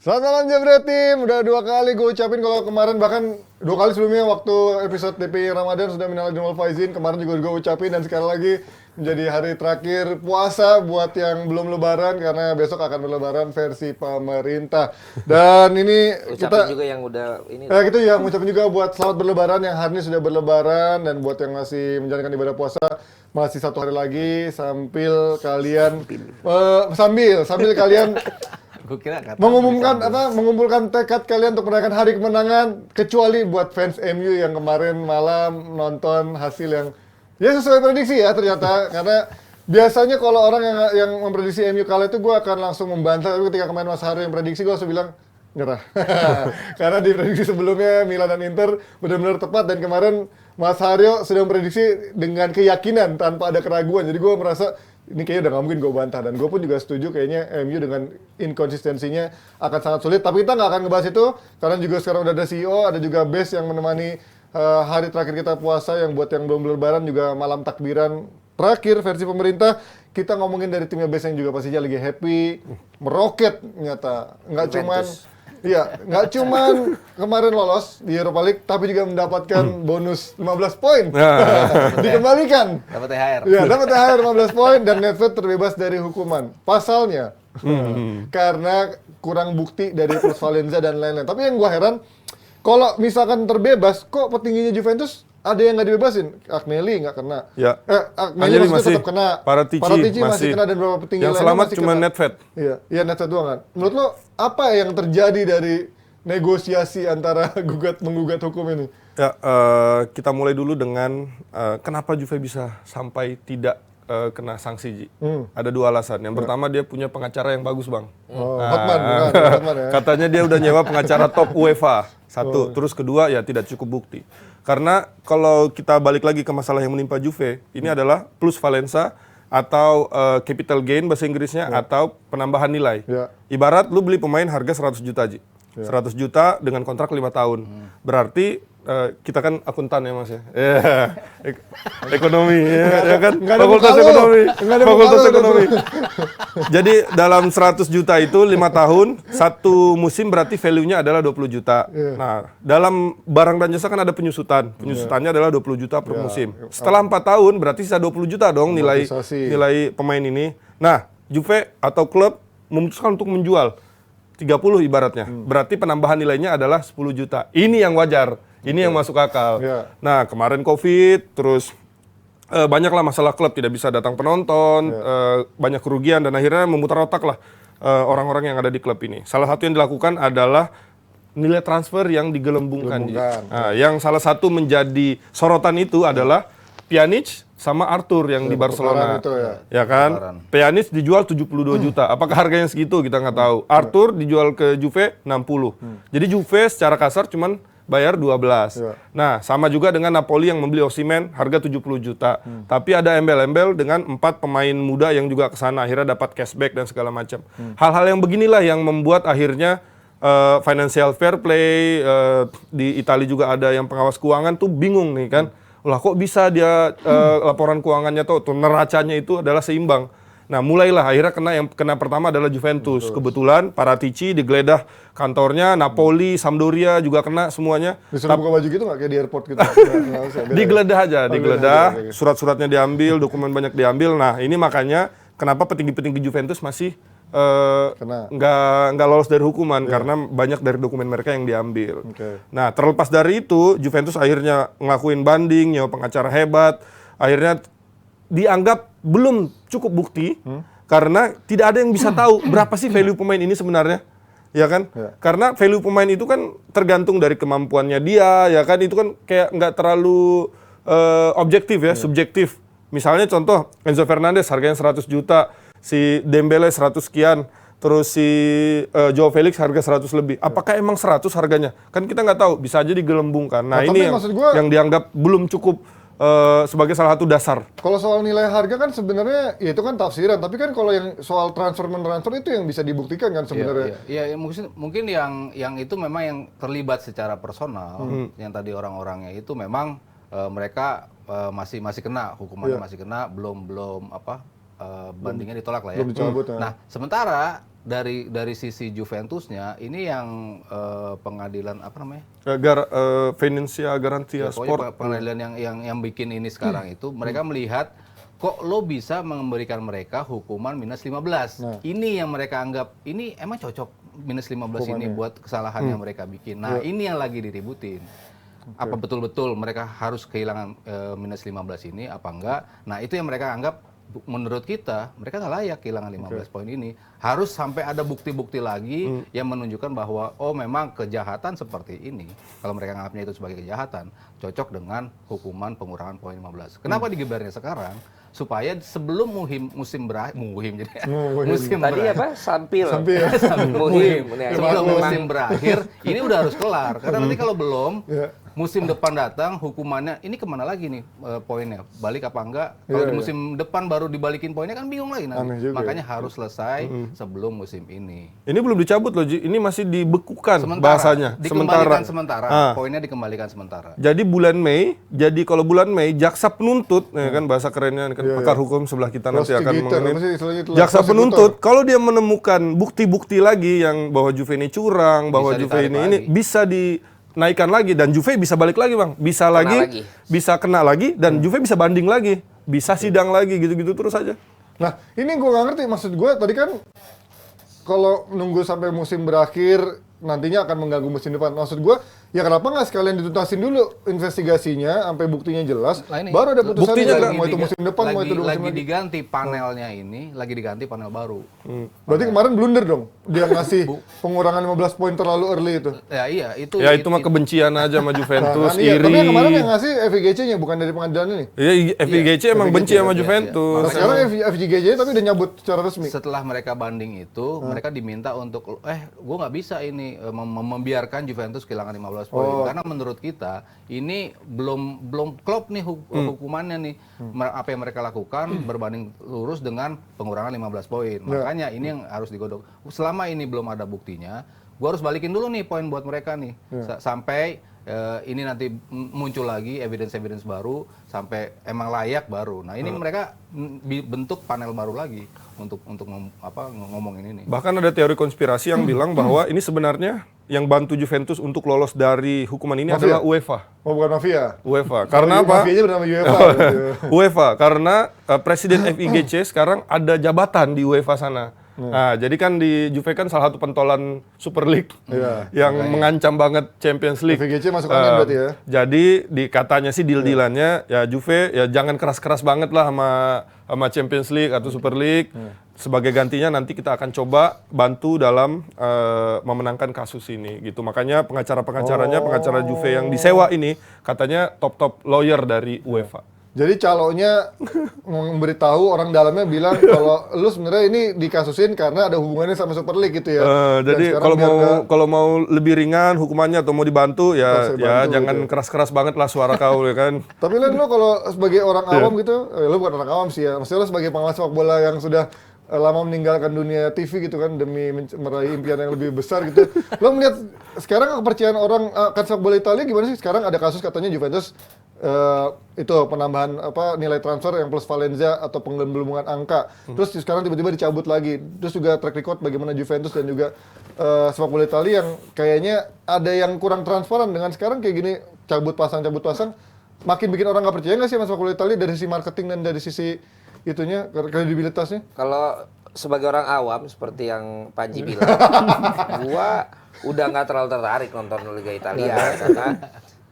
Selamat malam Jebret Tim, udah 2 kali gue ucapin kalau kemarin bahkan 2 kali sebelumnya waktu episode DPI Ramadan sudah minal aidin wal faizin, kemarin juga gue ucapin dan sekali lagi menjadi hari terakhir puasa buat yang belum lebaran karena besok akan berlebaran versi pemerintah. Dan ini ucapin juga yang udah ini. gitu ya, ngucapin juga buat selamat berlebaran yang hari ini sudah berlebaran dan buat yang masih menjalankan ibadah puasa masih 1 hari lagi sambil kalian sambil kalian mengumpulkan tekad kalian untuk merayakan hari kemenangan, kecuali buat fans MU yang kemarin malam nonton hasil yang ya sesuai prediksi ya ternyata. Karena biasanya kalau orang yang memprediksi MU kalah itu gue akan langsung membantah, tapi ketika kemarin Mas Haryo yang prediksi gue langsung bilang nyerah. Karena di prediksi sebelumnya Milan dan Inter benar-benar tepat, dan kemarin Mas Haryo sudah memprediksi dengan keyakinan tanpa ada keraguan. Jadi gue merasa ini kayaknya udah nggak mungkin gue bantah, dan gue pun juga setuju kayaknya MU dengan inkonsistensinya akan sangat sulit. Tapi kita nggak akan ngebahas itu karena juga sekarang udah ada CEO, ada juga Bes yang menemani hari terakhir kita puasa, yang buat yang belum lebaran juga malam takbiran terakhir versi pemerintah. Kita ngomongin dari timnya Bes yang juga pastinya lagi happy, meroket nyata. Nggak cuman kemarin lolos di Europa League, tapi juga mendapatkan bonus 15 poin. Dikembalikan. Dapat THR. Ya, dapat THR 15 poin dan Nedved terbebas dari hukuman. Pasalnya, karena kurang bukti dari plus Valenza dan lain-lain. Tapi yang gua heran, kalau misalkan terbebas, kok petingginya Juventus ada yang nggak dibebasin? Agnelli nggak kena. Ya. Agnelli masih tetap kena. Paratici masih kena, dan beberapa petinggi yang lainnya selamat masih cuma kena. Nedved. Iya, Nedved doang kan. Menurut lo apa yang terjadi dari negosiasi antara menggugat hukum ini? Ya, kita mulai dulu dengan kenapa Juve bisa sampai tidak kena sanksi, Ji. Ada 2 alasan. Yang pertama, dia punya pengacara yang bagus, Bang. Hotman ya. Katanya dia udah nyewa pengacara top UEFA. 1. Terus kedua, ya tidak cukup bukti. Karena kalau kita balik lagi ke masalah yang menimpa Juve, ini adalah plus Valenza atau capital gain bahasa Inggrisnya, atau penambahan nilai. Ya. Ibarat lu beli pemain harga 100 juta, Ji. 100 juta dengan kontrak 5 tahun. Berarti kita kan akuntan ya, Mas ya. Ekonomi ya kan? Fakultas ekonomi. Fakultas ekonomi. Jadi dalam 100 juta itu 5 tahun, 1 musim berarti value-nya adalah 20 juta. Nah, dalam barang dan jasa kan ada penyusutan. Penyusutannya adalah 20 juta per musim. Setelah 4 tahun berarti sisa 20 juta dong nilai pemain ini. Nah, Juve atau klub memutuskan untuk menjual 30 ibaratnya. Berarti penambahan nilainya adalah 10 juta. Ini yang wajar. Ini yang masuk akal. Nah, kemarin Covid, terus banyaklah masalah klub, tidak bisa datang penonton, banyak kerugian, dan akhirnya memutar otak lah orang-orang yang ada di klub ini. Salah satu yang dilakukan adalah nilai transfer yang digelembungkan. Nah, yang salah satu menjadi sorotan itu adalah Pjanic sama Arthur yang di Barcelona. Itu ya kan? Pjanic dijual 72 juta. Apakah harganya segitu? Kita nggak tahu. Arthur dijual ke Juve 60. Jadi Juve secara kasar cuman bayar 12. Nah, sama juga dengan Napoli yang membeli Osimhen harga 70 juta. Tapi ada embel-embel dengan 4 pemain muda yang juga kesana, akhirnya dapat cashback dan segala macam. Hal-hal yang beginilah yang membuat akhirnya financial fair play, di Italia juga ada yang pengawas keuangan tuh bingung nih kan. Lah kok bisa dia laporan keuangannya tuh neracanya itu adalah seimbang. Nah, mulailah akhirnya yang kena pertama adalah Juventus. Kebetulan Paratici digeledah kantornya, Napoli, Sampdoria juga kena semuanya. Disuruh buka baju gitu nggak kayak di airport gitu? Digeledah aja, digeledah. Surat-suratnya diambil, dokumen banyak diambil. Nah, ini makanya kenapa petinggi-petinggi Juventus masih nggak lolos dari hukuman, karena banyak dari dokumen mereka yang diambil. Nah, terlepas dari itu, Juventus akhirnya ngelakuin banding, nyewa pengacara hebat, akhirnya dianggap belum cukup bukti, karena tidak ada yang bisa tahu berapa sih value pemain ini sebenarnya, ya kan? Karena value pemain itu kan tergantung dari kemampuannya dia, ya kan? Itu kan kayak nggak terlalu objektif ya, subjektif. Misalnya contoh Enzo Fernandez harganya 100 juta, si Dembele 100 sekian, terus si Joao Felix harga 100 lebih. Apakah emang 100 harganya? Kan kita nggak tahu, bisa aja digelembungkan. Nah, ini yang dianggap belum cukup sebagai salah satu dasar. Kalau soal nilai harga kan sebenarnya ya itu kan tafsiran, tapi kan kalau yang soal transfer itu yang bisa dibuktikan kan sebenarnya. Iya, mungkin yang itu memang yang terlibat secara personal, yang tadi orang-orangnya itu memang mereka masih kena hukumannya, masih kena, belum bandingnya ditolak lah ya. Belum dicabut, Nah, sementara dari sisi Juventusnya ini yang pengadilan apa namanya? Financial Garantia Pokoknya Sport. pengadilan yang bikin ini sekarang itu mereka melihat kok lo bisa memberikan mereka hukuman minus 15. Ini yang mereka anggap ini emang cocok minus 15 ini buat kesalahan yang mereka bikin. Nah, ini yang lagi diributin. Apa betul-betul mereka harus kehilangan minus 15 ini apa enggak? Nah, itu yang mereka anggap menurut kita mereka nggak layak kehilangan 15 poin ini. Harus sampai ada bukti-bukti lagi yang menunjukkan bahwa oh memang kejahatan seperti ini. Kalau mereka anggapnya itu sebagai kejahatan, cocok dengan hukuman pengurangan poin 15. Kenapa digebernya sekarang? Supaya sebelum musim berakhir, Tadi apa? Sampil. muhim. Sebelum musim berakhir, ini udah harus kelar. Karena nanti kalau belum, musim depan datang, hukumannya ini kemana lagi nih poinnya? Balik apa enggak? Kalau di musim depan baru dibalikin poinnya kan bingung lagi nanti. Makanya harus selesai sebelum musim ini. Ini belum dicabut loh, Ji. Ini masih dibekukan bahasanya. Dikembalikan sementara. Poinnya dikembalikan sementara. Jadi bulan Mei, kalau bulan Mei jaksa penuntut, ya kan bahasa kerennya kan pakar hukum sebelah kita nanti akan mengenai. Jaksa penuntut kalau dia menemukan bukti-bukti lagi yang bahwa Juve ini curang, bahwa Juve ini bisa dinaikkan lagi dan Juve bisa balik lagi, Bang. Bisa lagi, bisa kena lagi dan Juve bisa banding lagi, bisa sidang lagi gitu-gitu terus aja. Nah, ini gue nggak ngerti, maksud gue tadi kan kalau nunggu sampai musim berakhir nantinya akan mengganggu musim depan. Maksud gue, ya kenapa nggak sekalian dituntasin dulu investigasinya sampai buktinya jelas, baru ada putusan mau itu musim depan, mau itu musim lagi diganti panelnya ini, lagi diganti panel baru. Berarti kemarin blunder dong, dia ngasih pengurangan 15 poin terlalu early itu. Ya iya, itu mah kebencian aja sama Juventus, iya, iri. tapi yang kemarin yang ngasih FIGC-nya bukan dari pengadilan ini. Iya, FIGC emang benci sama Juventus. Nah, sekarang FIGC tapi udah nyabut secara resmi. Setelah mereka banding itu, mereka diminta untuk gue nggak bisa ini membiarkan Juventus kehilangan 15 poin karena menurut kita ini belum klop nih hukumannya nih. Apa yang mereka lakukan berbanding lurus dengan pengurangan 15 poin. Makanya ini yang harus digodok. Selama ini belum ada buktinya, gue harus balikin dulu nih poin buat mereka nih. Sampai ini nanti muncul lagi evidence baru sampai emang layak baru. Nah, ini mereka bentuk panel baru lagi untuk ngomongin ini. Bahkan ada teori konspirasi yang bilang bahwa ini sebenarnya yang bantu Juventus untuk lolos dari hukuman ini adalah UEFA. Oh, bukan mafia. UEFA. Karena apa? Mafianya bernama UEFA. UEFA karena presiden FIGC sekarang ada jabatan di UEFA sana. Nah, jadi kan di Juve kan salah satu pentolan Super League yang mengancam banget Champions League. FIGC masuk angin berarti ya. Jadi katanya sih deal-dealannya ya Juve ya jangan keras-keras banget lah sama Champions League atau Super League. Sebagai gantinya nanti kita akan coba bantu dalam memenangkan kasus ini gitu. Makanya pengacara Juve yang disewa ini katanya top lawyer dari UEFA. Jadi calonnya memberitahu orang dalamnya bilang kalau lu sebenarnya ini dikasusin karena ada hubungannya sama Super League gitu ya. Jadi kalau mau lebih ringan hukumannya atau mau dibantu ya jangan keras-keras banget lah suara kau ya kan. Tapi Len, lu kalau sebagai orang awam gitu, lu bukan orang awam sih ya. Maksudnya lu sebagai pengamat sepak bola yang sudah lama meninggalkan dunia TV gitu kan demi meraih impian yang lebih besar gitu. Lo melihat sekarang kepercayaan orang akan sepak bola Italia gimana sih? Sekarang ada kasus katanya Juventus itu penambahan nilai transfer yang plus Valencia atau penggelembungan angka. Terus sekarang tiba-tiba dicabut lagi. Terus juga track record bagaimana Juventus dan juga sepak bola Italia yang kayaknya ada yang kurang transparan dengan sekarang kayak gini cabut pasang. Makin bikin orang nggak percaya nggak sih sama sepak bola Italia dari sisi marketing dan dari sisi itunya kredibilitasnya? Kalau sebagai orang awam seperti yang Panji bilang, gua udah nggak terlalu tertarik nonton Liga Italia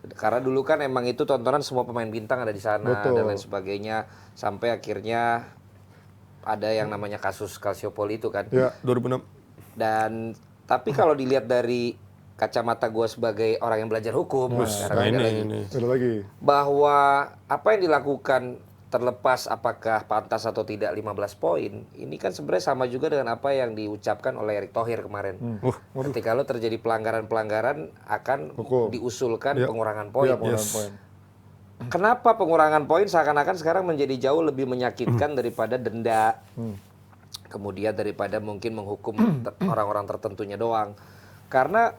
karena dulu kan emang itu tontonan semua pemain bintang ada di sana. Betul. Dan lain sebagainya sampai akhirnya ada yang namanya kasus Calciopoli itu kan. Ya, 2006. Dan tapi kalau dilihat dari kacamata gua sebagai orang yang belajar hukum, sekarang ada lagi bahwa apa yang dilakukan terlepas apakah pantas atau tidak 15 poin, ini kan sebenarnya sama juga dengan apa yang diucapkan oleh Erick Thohir kemarin. Ketika lo terjadi pelanggaran akan diusulkan pengurangan poin. Kenapa pengurangan poin seakan-akan sekarang menjadi jauh lebih menyakitkan daripada denda, kemudian daripada mungkin menghukum orang-orang tertentunya doang. Karena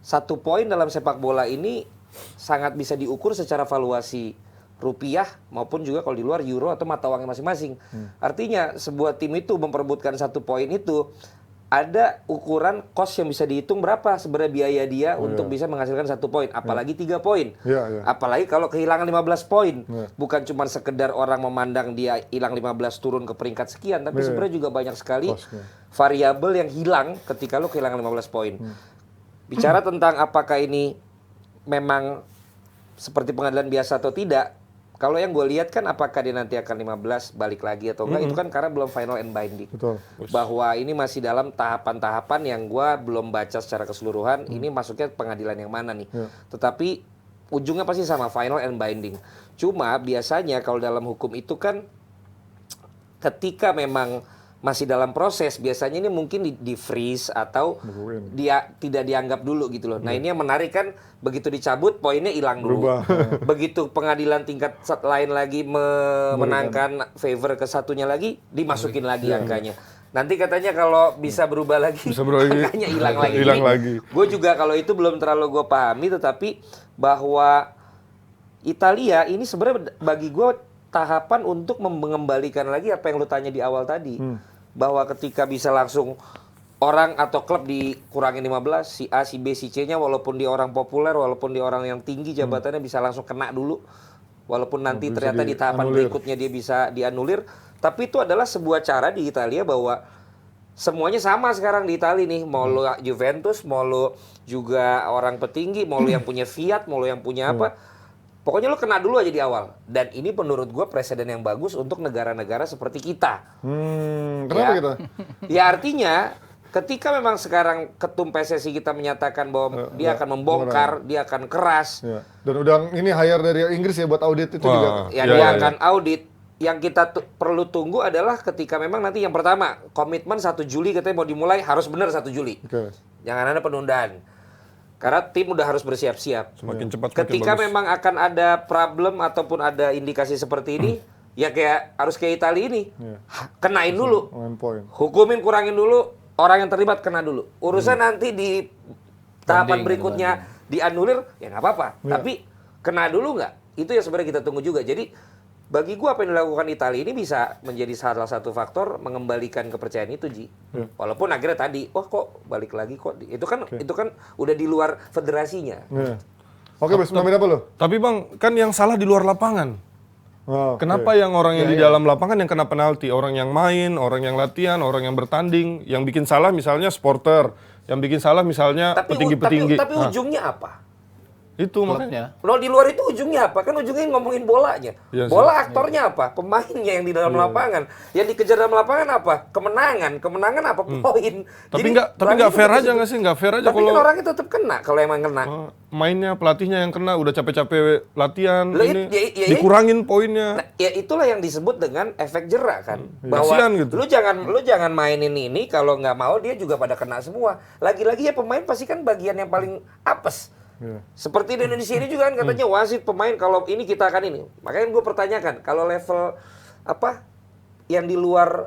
1 poin dalam sepak bola ini sangat bisa diukur secara valuasi rupiah maupun juga kalau di luar euro atau mata uangnya masing-masing. Artinya sebuah tim itu memperebutkan 1 poin itu ada ukuran cost yang bisa dihitung berapa sebenarnya biaya dia untuk bisa menghasilkan 1 poin, apalagi 3 poin. Apalagi kalau kehilangan 15 poin. Bukan cuma sekedar orang memandang dia hilang 15 turun ke peringkat sekian, tapi sebenarnya juga banyak sekali variabel yang hilang ketika lo kehilangan 15 poin. Bicara tentang apakah ini memang seperti pengadilan biasa atau tidak, kalau yang gue lihat kan apakah dia nanti akan 15 balik lagi atau enggak, itu kan karena belum final and binding. Betul. Bahwa ini masih dalam tahapan-tahapan yang gue belum baca secara keseluruhan, ini masuknya pengadilan yang mana nih. Tetapi ujungnya pasti sama, final and binding. Cuma biasanya kalau dalam hukum itu kan ketika memang masih dalam proses, biasanya ini mungkin di freeze atau dia tidak dianggap dulu gitu loh. Nah ini yang menarik kan, begitu dicabut poinnya hilang dulu. Begitu pengadilan tingkat lain lagi memenangkan favor ke satunya lagi, dimasukin lagi angkanya. Nanti katanya kalau bisa berubah lagi, angkanya hilang lagi. Gue juga kalau itu belum terlalu gue pahami, tetapi bahwa Italia ini sebenarnya bagi gue tahapan untuk mengembalikan lagi apa yang lu tanya di awal tadi. Bahwa ketika bisa langsung orang atau klub dikurangin 15, si A, si B, si C-nya walaupun dia orang populer, walaupun dia orang yang tinggi jabatannya bisa langsung kena dulu. Walaupun nanti ternyata di tahapan berikutnya dia bisa dianulir. Tapi itu adalah sebuah cara di Italia bahwa semuanya sama sekarang di Italia nih. Mau lo Juventus, mau lo juga orang petinggi, mau lo yang punya Fiat, mau lo yang punya apa. Pokoknya lo kena dulu aja di awal. Dan ini menurut gue presiden yang bagus untuk negara-negara seperti kita. Kenapa gitu? Ya artinya ketika memang sekarang ketum PSSI kita menyatakan bahwa dia akan membongkar, dia akan keras. Dan udah ini hire dari Inggris ya buat audit itu juga. Ya dia akan audit. Yang kita perlu tunggu adalah ketika memang nanti yang pertama, komitmen 1 Juli katanya mau dimulai, harus benar 1 Juli. Jangan ada penundaan. Karena tim udah harus bersiap-siap. Semakin cepat ketika memang akan ada problem ataupun ada indikasi seperti ini, ya kayak harus kayak Italia ini. Kenain dulu. Hukumin, kurangin dulu, orang yang terlibat kena dulu. Urusan nanti di tahapan berikutnya dianulir, ya nggak apa-apa. Tapi kena dulu nggak? Itu yang sebenarnya kita tunggu juga. Jadi bagi gua apa yang dilakukan Italia ini bisa menjadi salah satu faktor mengembalikan kepercayaan itu, Ji. Walaupun akhirnya tadi, wah kok balik lagi kok. Itu kan udah di luar federasinya. Oke, Bos, nambahin apa lo? Tapi Bang, kan yang salah di luar lapangan. Kenapa yang orang yang di dalam lapangan yang kena penalti? Orang yang main, orang yang latihan, orang yang bertanding. Yang bikin salah misalnya supporter. Yang bikin salah misalnya petinggi-petinggi. Tapi ujungnya apa? Itu makanya. Kalau di luar itu ujungnya apa? Kan ujungnya ngomongin bolanya. Bola aktornya apa? Pemainnya yang di dalam lapangan. Yang dikejar dalam lapangan apa? Kemenangan. Kemenangan apa? Poin. Tapi nggak fair aja nggak sih? Nggak fair aja tapi kalau kan orangnya tetap kena kalau emang kena. Mainnya pelatihnya yang kena, udah capek-capek latihan, Ya, dikurangin poinnya. Nah, ya itulah yang disebut dengan efek jerak kan. Bahwa Kasian gitu. lu jangan mainin ini, kalau nggak mau dia juga pada kena semua. Lagi-lagi ya pemain pasti kan bagian yang paling apes. Seperti di Indonesia ini juga kan katanya wasit pemain kalau ini kita akan ini. Makanya gue pertanyakan kalau level apa yang di luar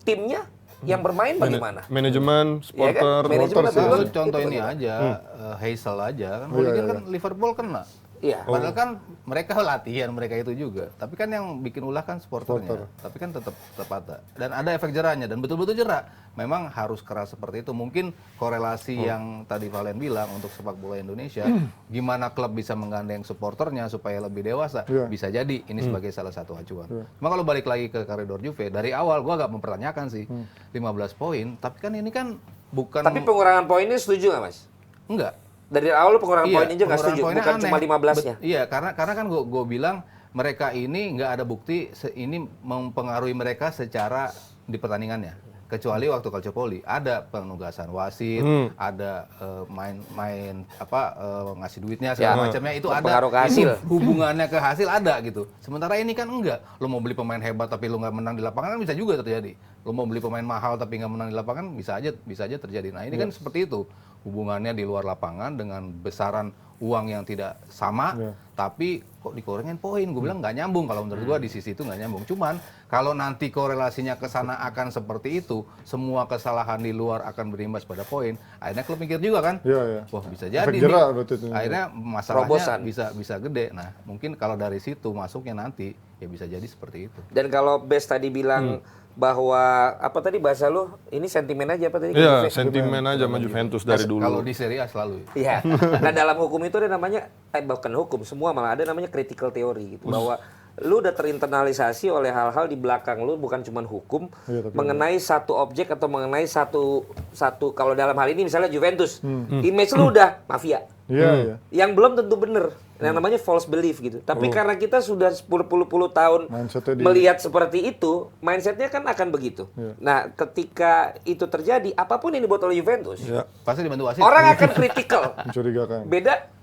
timnya yang bermain bagaimana? Manajemen, supporter, ya kan? Manajemen contoh ini aja, Hazel aja kan, kan Liverpool kena. Iya. Padahal kan mereka latihan mereka itu juga, tapi kan yang bikin ulah kan supporternya. Tapi kan tetap ada. Dan ada efek jerahnya dan betul-betul jerah. Memang harus keras seperti itu. Mungkin korelasi yang tadi Valen bilang untuk sepak bola Indonesia, gimana klub bisa menggandeng supporternya supaya lebih dewasa, bisa jadi ini sebagai salah satu acuan. Cuma kalau balik lagi ke koridor Juve, dari awal gua agak mempertanyakan sih 15 poin, tapi kan ini kan bukan. Tapi pengurangan poinnya setuju nggak, Mas? Enggak. Dari awal lu pengurangan poin aja nggak setuju, bukan aneh. cuma 15-nya. Iya, karena kan gue bilang mereka ini nggak ada bukti ini mempengaruhi mereka secara di pertandingannya. Kecuali waktu Calciopoli ada penugasan wasit, ada main ngasih duitnya segala macamnya itu ada. Ke hasil. Hubungannya ke hasil ada gitu. Sementara ini kan enggak. Lo mau beli pemain hebat tapi lo nggak menang di lapangan kan bisa juga terjadi. Lo mau beli pemain mahal tapi nggak menang di lapangan bisa aja terjadi. Nah ini kan seperti itu. Hubungannya di luar lapangan dengan besaran uang yang tidak sama, tapi kok dikurangin poin. Gue bilang nggak nyambung, kalau menurut gue di sisi itu nggak nyambung. Cuman kalau nanti korelasinya ke sana akan seperti itu, semua kesalahan di luar akan berimbas pada poin, akhirnya klub mikir juga kan, wah bisa jadi Efek nih, jerak berarti itu. akhirnya masalahnya bisa gede. Nah mungkin kalau dari situ masuknya nanti ya bisa jadi seperti itu. Dan kalau Bes tadi bilang bahwa apa tadi bahasa lu ini sentimen aja apa tadi? Iya, sentimen aja sama Juventus dari dulu. Kalau di Serie A selalu. Iya. Nah dalam hukum itu ada namanya, bukan hukum, semua malah ada namanya critical theory gitu. Bahwa lu udah terinternalisasi oleh hal-hal di belakang lu, bukan cuma hukum, mengenai satu objek atau mengenai satu kalau dalam hal ini misalnya Juventus, image lu udah mafia. Iya. Yang belum tentu benar, yang namanya false belief gitu. Tapi karena kita sudah 10 tahun melihat seperti itu, mindsetnya kan akan begitu. Nah, ketika itu terjadi, apapun yang dibuat oleh Juventus, pasti dibantu wasit. orang akan kritikal. Mencurigakan. Beda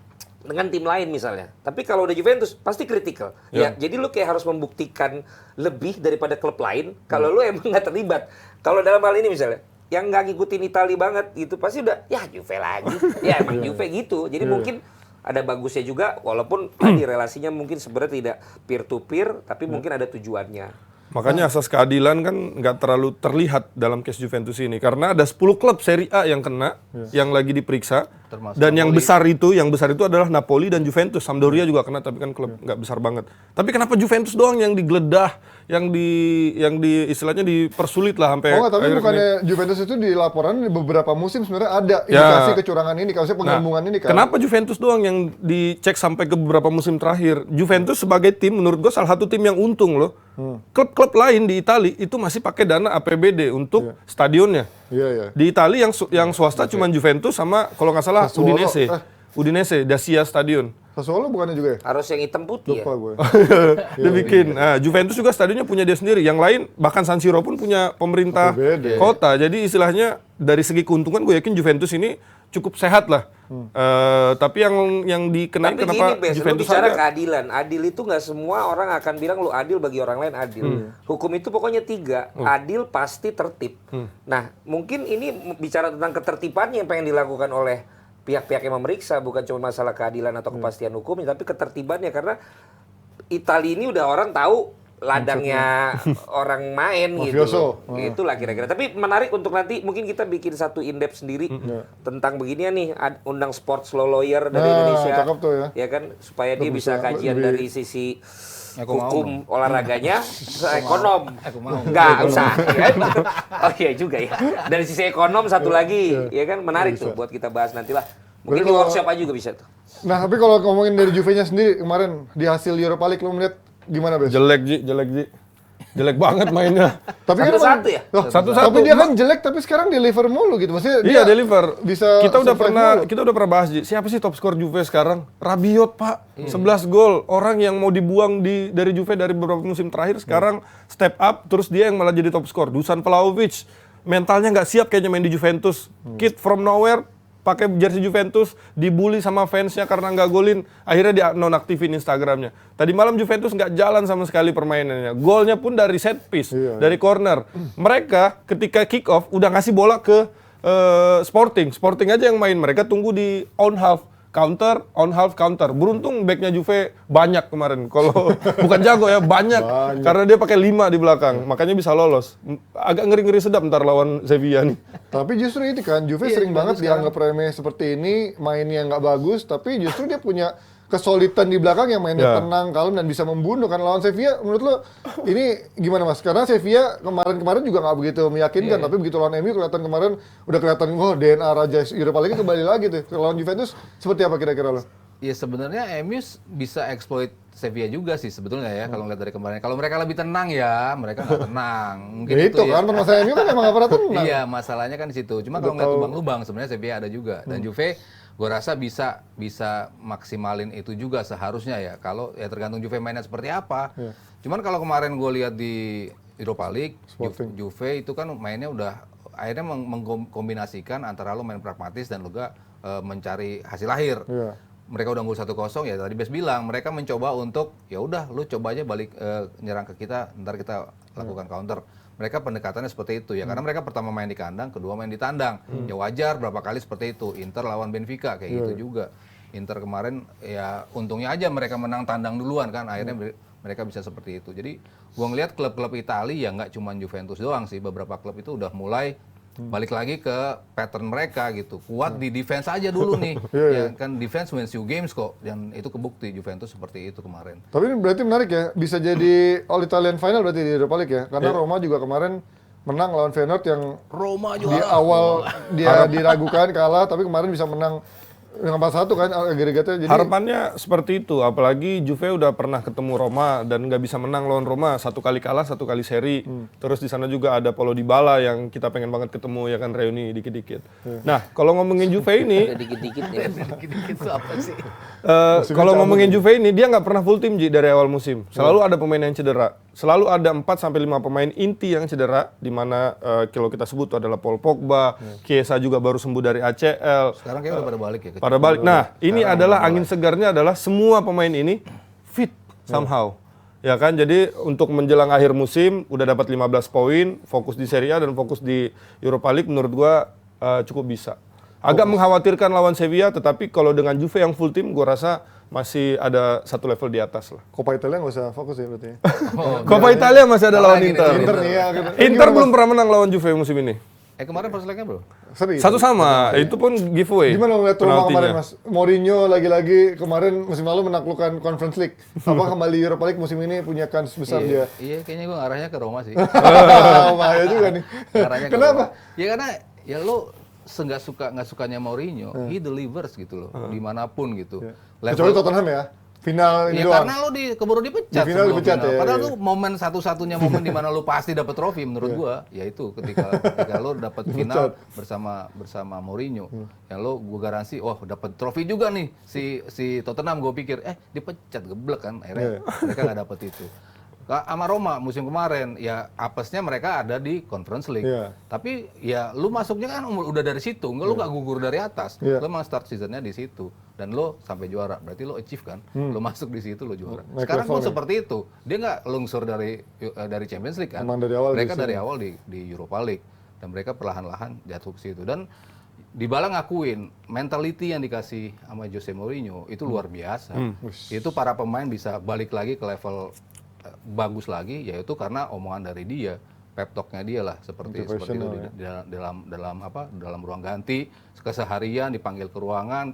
dengan tim lain misalnya. Tapi kalau udah Juventus, pasti kritikal. Ya, jadi lu kayak harus membuktikan lebih daripada klub lain kalau lu emang nggak terlibat. Kalau dalam hal ini misalnya, yang nggak ngikutin Itali banget gitu pasti udah ya Juve lagi, ya emang Juve gitu. Jadi mungkin ada bagusnya juga, walaupun tadi relasinya mungkin sebenarnya tidak peer to peer, tapi mungkin ada tujuannya. Makanya asas keadilan kan nggak terlalu terlihat dalam case Juventus ini karena ada 10 klub Serie A yang kena, yang lagi diperiksa. Termasuk dan yang besar itu adalah Napoli dan Juventus. Sampdoria juga kena, tapi kan klub nggak besar banget. Tapi kenapa Juventus doang yang digeledah, yang di istilahnya dipersulit lah sampai. Oh, tapi bukannya Juventus itu di laporan di beberapa musim sebenarnya ada indikasi kecurangan ini, kalau saya penggabungan ini kan. Kenapa Juventus doang yang dicek sampai ke beberapa musim terakhir? Juventus sebagai tim menurut gue salah satu tim yang untung loh. Klub-klub lain di Italia itu masih pakai dana APBD untuk stadionnya. Di Italia yang swasta cuma Juventus sama kalau nggak salah Udinese, Dacia Stadion. Sassuolo bukannya juga ya? Harus yang hitam putih. Lupa gue. Dia bikin. Nah, Juventus juga stadionnya punya dia sendiri. Yang lain bahkan San Siro pun punya pemerintah kota. Jadi istilahnya dari segi keuntungan gue yakin Juventus ini cukup sehat lah. Tapi yang dikenai kenapa gini, Juventus lu bicara ada? keadilan. Adil itu nggak semua orang akan bilang lu adil, bagi orang lain adil. Hukum itu pokoknya 3. Adil, pasti, tertib. Nah, mungkin ini bicara tentang ketertiban yang pengen dilakukan oleh pihak-pihak yang memeriksa, bukan cuma masalah keadilan atau kepastian hukumnya, tapi ketertibannya. Karena Italia ini udah orang tahu ladangnya orang main gitu. Itulah kira-kira. Tapi menarik untuk nanti mungkin kita bikin satu in-depth sendiri tentang beginian nih, undang sports law lawyer dari Indonesia. Cakep tuh ya. Kan supaya dia bisa kajian dari sisi hukum olahraganya, ekonom. Enggak usah. Ya. Oh iya juga ya. Dari sisi ekonom satu lagi, ya kan menarik tuh buat kita bahas nantilah. Mungkin di workshop aja juga bisa tuh. Nah, tapi kalau ngomongin dari Juve-nya sendiri kemarin di hasil Europa League, lo melihat gimana, Bes? Jelek Ji. Jelek banget mainnya. Tapi satu-satu ya? Satu-satu. Tapi dia kan jelek, tapi sekarang deliver mulu gitu. Maksudnya dia deliver. Bisa kita udah pernah bahas, Ji. Siapa sih top skor Juve sekarang? Rabiot, Pak. 11 gol. Orang yang mau dibuang dari Juve dari beberapa musim terakhir sekarang step up, terus dia yang malah jadi top skor. Dusan Vlahovic mentalnya nggak siap kayaknya main di Juventus. Kid from nowhere, pakai jersey Juventus, dibully sama fansnya karena nggak golin, akhirnya dia nonaktifin Instagramnya. Tadi malam Juventus nggak jalan sama sekali permainannya. Golnya pun dari set piece, dari corner. Mereka ketika kick off udah ngasih bola ke Sporting aja yang main. Mereka tunggu di on half, counter, on half, counter. Beruntung backnya Juve banyak kemarin. Kalau bukan jago ya, banyak. Karena dia pakai 5 di belakang, makanya bisa lolos. Agak ngeri-ngeri sedap ntar lawan Sevilla nih. Tapi justru itu kan, Juve sering banget dianggap remeh seperti ini, mainnya nggak bagus, tapi justru dia punya kesolidan di belakang yang mainnya tenang, kalem, dan bisa membunuh kan lawan Sevilla. Menurut lo ini gimana, Mas? Karena Sevilla kemarin juga nggak begitu meyakinkan, tapi begitu lawan MU kelihatan kemarin udah kelihatan DNA Raja Europa League kembali lagi tuh. Lawan Juventus seperti apa kira-kira lo? Ya sebenarnya MU bisa exploit Sevilla juga sih sebetulnya ya, kalau ngeliat dari kemarin. Kalau mereka lebih tenang ya, mereka nggak tenang. Mungkin itu kan masalah MU kan emang nggak pernah tenang. Iya, masalahnya kan di situ. Cuma kalau ngeliat lubang-lubang sebenarnya Sevilla ada juga. Dan Juve gue rasa bisa maksimalin itu juga seharusnya ya. Kalau ya tergantung Juve mainnya seperti apa. Cuman kalau kemarin gue lihat di Europa League, Juve itu kan mainnya udah akhirnya mengkombinasikan antara lo main pragmatis dan juga mencari hasil akhir. Mereka udah unggul 1-0 ya, tadi Bes bilang mereka mencoba untuk ya udah lu coba aja balik nyerang ke kita, ntar kita lakukan counter. Mereka pendekatannya seperti itu ya, karena mereka pertama main di kandang, kedua main di tandang. Ya wajar berapa kali seperti itu. Inter lawan Benfica kayak gitu juga. Inter kemarin ya untungnya aja mereka menang tandang duluan kan, akhirnya mereka bisa seperti itu. Jadi gua ngelihat klub-klub Italia ya nggak cuma Juventus doang sih, beberapa klub itu udah mulai balik lagi ke pattern mereka gitu. Kuat di defense aja dulu nih. Ya kan defense wins you games kok, dan itu kebukti Juventus seperti itu kemarin. Tapi ini berarti menarik ya, bisa jadi All Italian Final berarti di Europa League ya, karena Roma juga kemarin menang lawan Feyenoord yang Roma di juara. awal dia diragukan kalah, tapi kemarin bisa menang dengan 4-1 kan agregatnya. Jadi Harapannya seperti itu, apalagi Juve udah pernah ketemu Roma dan nggak bisa menang lawan Roma, 1 kali kalah, 1 kali seri. Terus di sana juga ada Paulo Dybala yang kita pengen banget ketemu ya kan, reuni dikit-dikit. Nah, kalau ngomongin Juve ini, Ada dikit-dikit ya. Dikit-dikit itu apa sih? kalau ngomongin Juve ini dia nggak pernah full tim Ji dari awal musim. Selalu ada pemain yang cedera. Selalu ada 4 sampai 5 pemain inti yang cedera, di mana kalau kita sebut itu adalah Paul Pogba, Chiesa juga baru sembuh dari ACL. Sekarang kayaknya udah pada balik ya. Pada balik. Nah, ini adalah angin segarnya adalah semua pemain ini fit somehow. Ya kan? Jadi untuk menjelang akhir musim udah dapat 15 poin, fokus di Serie A dan fokus di Europa League menurut gua cukup bisa. Agak mengkhawatirkan lawan Sevilla, tetapi kalau dengan Juve yang full tim gua rasa masih ada 1 level di atas lah. Coppa Italia nggak usah fokus ya berarti. Coppa Italia masih ada lawan Inter. Inter nih ya. Gitu. Inter belum pernah menang lawan Juve musim ini. Kemarin first leg-nya bro? Seri. 1 sama, itu pun giveaway. Gimana ngeliat Roma penaltinya. kemarin Mas? Mourinho lagi-lagi kemarin musim lalu menaklukkan Conference League. Apa kembali Europa League musim ini punya kans besar dia? Iya, kayaknya gue arahnya ke Roma sih. Bahaya juga nih. Arahnya ke Kenapa? Roma. Ya karena ya lo nggak sukanya Mourinho, he delivers gitu loh, dimanapun gitu. Kecuali Tottenham ya. Final ini Ya doang. karena lo keburu dipecat Di final sebelum dipecat ya, Padahal iya. tuh momen satu-satunya momen di mana lo pasti dapat trofi menurut gua, yaitu ketika lo dapat final bersama Mourinho. Yang lo gua garansi, wah dapat trofi juga nih si Tottenham. Gua pikir dipecat geblek kan, akhirnya mereka nggak dapat itu. Sama Roma musim kemarin ya apesnya mereka ada di Conference League. Tapi ya lu masuknya kan udah dari situ, lu nggak gugur dari atas. Lu memang start seasonnya di situ dan lu sampai juara. Berarti lu achieve kan? Lu masuk di situ lu juara. Sekarang pun seperti itu. Dia nggak lungsur dari Champions League kan? Mereka dari awal di Europa League dan mereka perlahan-lahan jatuh ke situ. Dan Dybala ngakuin mentality yang dikasih sama Jose Mourinho itu luar biasa. Itu para pemain bisa balik lagi ke level bagus lagi, yaitu karena omongan dari dia, pep talk-nya dia lah seperti itu dalam ruang ganti, keseharian dipanggil ke ruangan,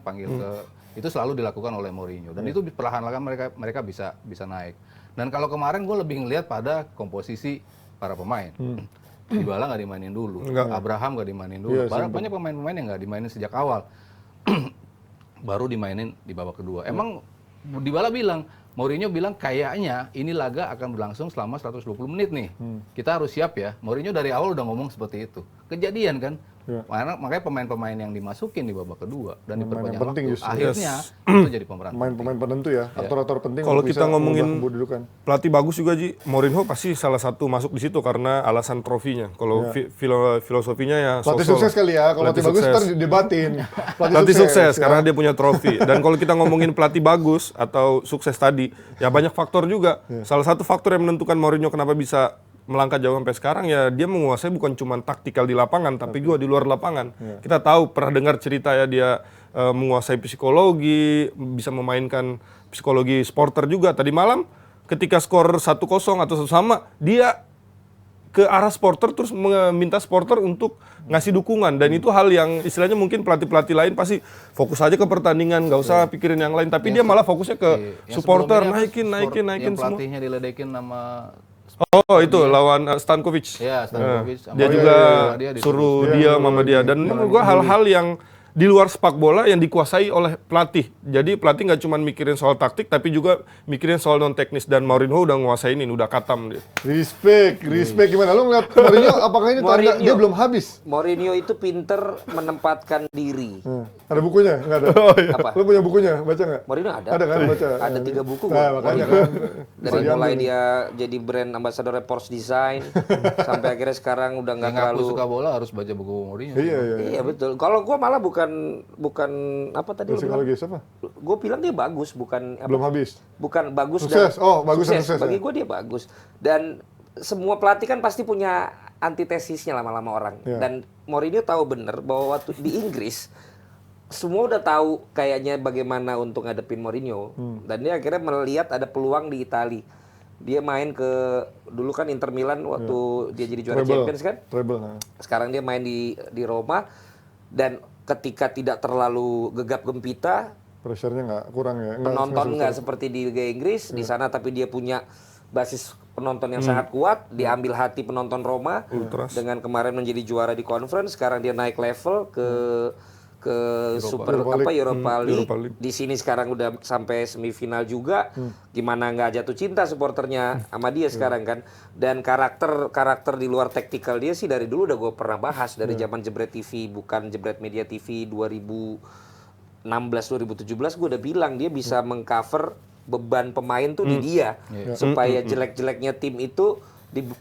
itu selalu dilakukan oleh Mourinho dan itu perlahan-lahan mereka bisa naik. Dan kalau kemarin gue lebih ngelihat pada komposisi para pemain. Dybala nggak dimainin dulu, Abraham nggak dimainin dulu, banyak pemain-pemain yang nggak dimainin sejak awal, baru dimainin di babak kedua. Emang Dybala bilang, Mourinho bilang kayaknya ini laga akan berlangsung selama 120 menit nih. Kita harus siap ya. Mourinho dari awal udah ngomong seperti itu. Kejadian kan? Makanya pemain-pemain yang dimasukin di babak kedua dan diperpanjang waktu, akhirnya itu jadi pemeran. Pemain-pemain penentu ya, aktor-aktor penting. Kalau kita ngomongin pelatih bagus juga Ji, Mourinho pasti salah satu masuk di situ karena alasan trofinya. Kalau filosofinya ya pelatih sukses kali ya, kalau pelatih bagus ntar didebatin. Pelatih sukses karena dia punya trofi. Dan kalau kita ngomongin pelatih bagus atau sukses tadi, ya banyak faktor juga. Salah satu faktor yang menentukan Mourinho kenapa bisa melangkah jauh sampai sekarang ya dia menguasai bukan cuma taktikal di lapangan tapi juga di luar lapangan. Kita tahu pernah dengar cerita ya dia menguasai psikologi, bisa memainkan psikologi supporter juga. Tadi malam ketika skor 1-0 atau sama dia ke arah supporter terus meminta supporter untuk ngasih dukungan dan itu hal yang istilahnya mungkin pelatih-pelatih lain pasti fokus aja ke pertandingan, nggak usah pikirin yang lain, tapi dia malah fokusnya ke supporter, naikin yang semua. Pelatihnya diledekin sama Oh itu lawan Stankovic. Ya, Stankovic. Dia juga suruh dia sama dia. Dan menurut gua hal-hal yang di luar sepak bola yang dikuasai oleh pelatih. Jadi pelatih nggak cuma mikirin soal taktik, tapi juga mikirin soal non teknis. Dan Mourinho udah nguasain ini, udah katam dia. Respect gimana? Lu ngeliat Mourinho apakah ini tanda dia belum habis? Mourinho itu pinter menempatkan diri. Ada bukunya? Nggak ada. Apa? Lu punya bukunya? Baca nggak? Mourinho ada. Ada kan baca? Ada 3 buku. Makanya kan. Dari mulai dia jadi brand ambassador Porsche Design sampai akhirnya sekarang udah nggak terlalu suka bola harus baca buku Mourinho. Iya betul. Kalau gua malah bukan apa tadi lu bilang? Psikologis apa? Gue bilang dia bagus, bukan apa? Belum habis. Bukan bagus sukses. Bagus dan sukses. Bagi gue dia bagus. Dan semua pelatih kan pasti punya antitesisnya lama-lama orang. Dan Mourinho tahu bener bahwa waktu di Inggris semua udah tahu kayaknya bagaimana untuk ngadepin Mourinho. Dan dia akhirnya melihat ada peluang di Italia. Dia main ke dulu kan Inter Milan waktu dia jadi juara Champions kan. Sekarang dia main di Roma dan ketika tidak terlalu gegap gempita, pressure-nya nggak kurang ya. Penonton nggak seperti di Liga Inggris di sana, tapi dia punya basis penonton yang sangat kuat, diambil hati penonton Roma. Ultras. Dengan kemarin menjadi juara di Conference, sekarang dia naik level ke Europa League. Di sini sekarang udah sampai semifinal juga. Gimana nggak jatuh cinta supporternya sama dia sekarang kan. Dan karakter di luar taktikal dia sih dari dulu udah gue pernah bahas dari zaman Jebret TV, bukan Jebret Media TV 2016 2017 gue udah bilang dia bisa mengcover beban pemain tuh di dia supaya jelek-jeleknya tim itu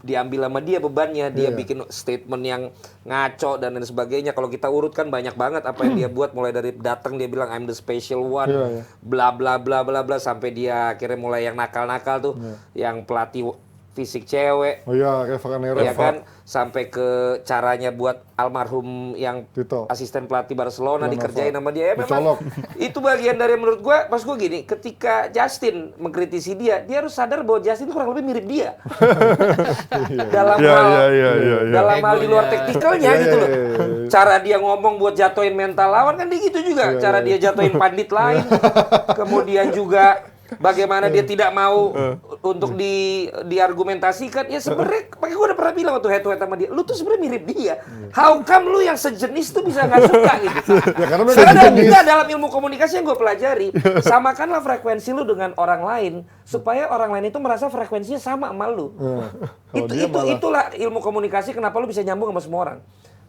diambil sama dia bebannya, dia bikin statement yang ngaco dan lain sebagainya. Kalau kita urutkan banyak banget apa yang dia buat, mulai dari datang dia bilang I'm the special one, bla bla bla bla bla, sampai dia akhirnya mulai yang nakal-nakal tuh, yang pelatih fisik cewek. Oh iya, kayak Vacanero. Ya kan, sampai ke caranya buat almarhum yang asisten pelatih Barcelona dikerjain sama dia. Ya memang itu bagian dari menurut gue, pas gue gini, ketika Justin mengkritisi dia harus sadar bahwa Justin kurang lebih mirip dia. dalam hal di luar taktikalnya gitu loh. Cara dia ngomong buat jatuhin mental lawan kan dia gitu juga. Cara dia jatuhin pandit lain. Kemudian juga bagaimana dia tidak mau untuk diargumentasikan. Ya sebenarnya, makanya gue udah pernah bilang waktu head to head sama dia, lu tuh sebenarnya mirip dia. How come lu yang sejenis tuh bisa nggak suka gitu? Karena dalam ilmu komunikasi yang gue pelajari, samakanlah frekuensi lu dengan orang lain supaya orang lain itu merasa frekuensinya sama sama lu. Itulah ilmu komunikasi, kenapa lu bisa nyambung sama semua orang.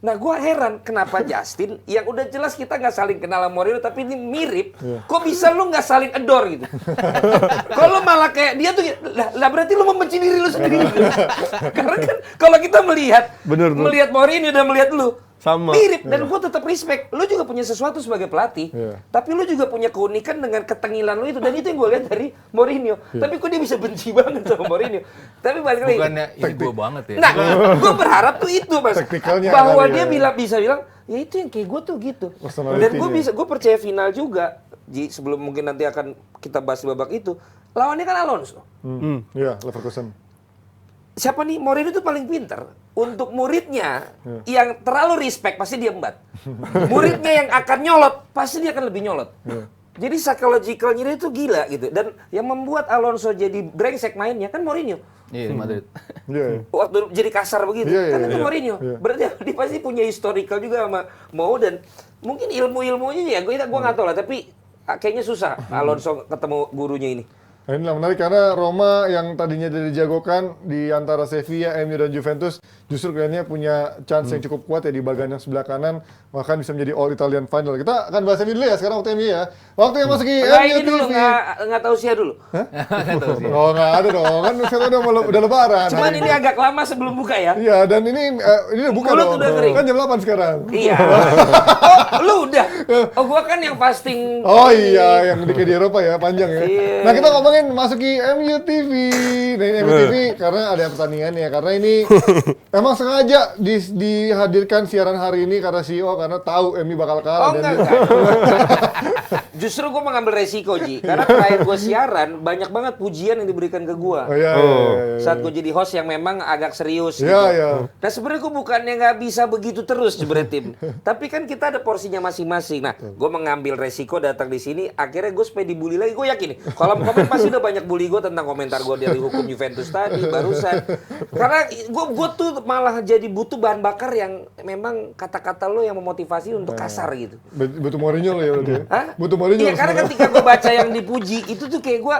Nah, gue heran kenapa Justin yang udah jelas kita nggak saling kenal sama Mourinho tapi ini mirip, kok bisa lu nggak saling adore gitu? Kalau malah kayak dia tuh, lah berarti lu membenci diri lu sendiri. Gitu. Karena kan kalau kita melihat Mourinho dan melihat lu sama mirip, dan gue tetap respect. Lu juga punya sesuatu sebagai pelatih, tapi lu juga punya keunikan dengan ketengilan lu itu, dan itu yang gue lihat dari Mourinho. Tapi kok dia bisa benci banget sama Mourinho? Tapi balik lagi. Bukannya ego banget ya? Nah, gue berharap tuh itu mas, bahwa dia bisa bilang, ya itu yang kayak gue tuh gitu. Dan gue percaya final juga. Sebelum mungkin nanti akan kita bahas di babak itu, lawannya kan Alonso. Iya, Leverkusen. Siapa nih? Mourinho itu paling pintar. Untuk muridnya yang terlalu respect pasti dia embat. Muridnya yang akan nyolot pasti dia akan lebih nyolot. Jadi psychologicalnya dia itu gila gitu. Dan yang membuat Alonso jadi brengsek mainnya kan Mourinho. Iya, di Madrid. Waktu jadi kasar begitu kan itu Mourinho. Berarti dia pasti punya historical juga sama Mau, dan mungkin ilmu-ilmunya ya gue nggak tahu lah, tapi kayaknya susah Alonso ketemu gurunya ini. Nah, inilah menarik karena Roma yang tadinya dijagokan di antara Sevilla, MU dan Juventus justru kayaknya punya chance yang cukup kuat ya di bagian yang sebelah kanan, bahkan bisa menjadi All Italian Final. Kita akan bahas MU dulu ya sekarang waktu MU ya. Waktu yang masuk MU ini TV. dulu nggak tahu Sia dulu. Oh nggak ada dong, kan sekarang udah lebaran. Cuman ini agak lama sebelum buka ya. Iya, dan ini udah buka dong. Kan jam 8 sekarang. Iya. Oh lu udah. Oh gua kan yang fasting. Oh iya, yang di Eropa ya, panjang ya. Nah kita ngomongin masuki MU TV. Nah ini MU TV karena ada pertandingan ya, karena ini emang sengaja dihadirkan siaran hari ini karena CEO, karena tahu MU bakal kalah. Enggak. Justru gue mengambil resiko, Ji. Karena terakhir gue siaran, banyak banget pujian yang diberikan ke gue. Saat gue jadi host yang memang agak serius gitu. Nah sebenarnya gue bukannya nggak bisa begitu terus Jebret Tim. Tapi kan kita ada porsinya masing-masing. Nah, gue mengambil resiko datang di sini, akhirnya gue supaya dibully lagi. Gue yakin nih, kalau komen pasti udah banyak bully gue tentang komentar gue dari hukum Juventus tadi, barusan. Karena gue tuh malah jadi butuh bahan bakar yang memang kata-kata lo yang memotivasi untuk kasar gitu. Butuh Mourinho lo ya berarti. Hah? Butuh Mourinho. Iya, karena ketika gue baca yang dipuji itu tuh kayak gue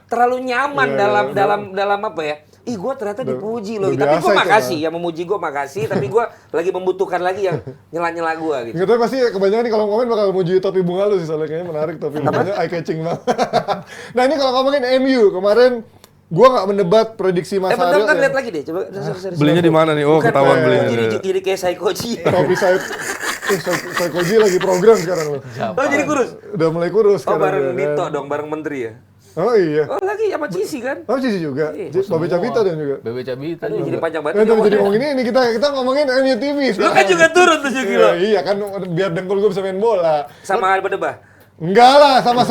terlalu nyaman dalam apa ya? Ih, gue ternyata dipuji loh. Tapi gue makasih, yang memuji gue makasih. Tapi gue lagi membutuhkan lagi yang nyela-nyela gue gitu. Nggak tahu, pasti kebanyakan nih kalau komen bakal memuji topi bunga lu sih, soalnya kayaknya menarik topi bunganya, eye catching banget. Nah ini kalau ngomongin MU kemarin, gue nggak mendebat prediksi Mas Ariel. Bentar, lihat lagi deh. Coba. Belinya di mana nih? Oh, ketahuan belinya. Jadi kayak Saikoji. Topi Saikoji lagi program sekarang loh. Oh jadi kurus? Udah mulai kurus sekarang. Oh bareng ya, Dito kan? dong, bareng menteri ya? Oh iya. Oh lagi sama Cici kan? Oh Cici juga. Iya, Babe Cabita dan juga. Bebe Cabita Aduh, jadi juga. panjang banget. Tapi jadi ngomongin ini kita ngomongin MU TV. Lu kan juga turun 7 kilo. Iya kan biar dengkul gue bisa main bola. Sama ada berdebah. Enggak lah, sama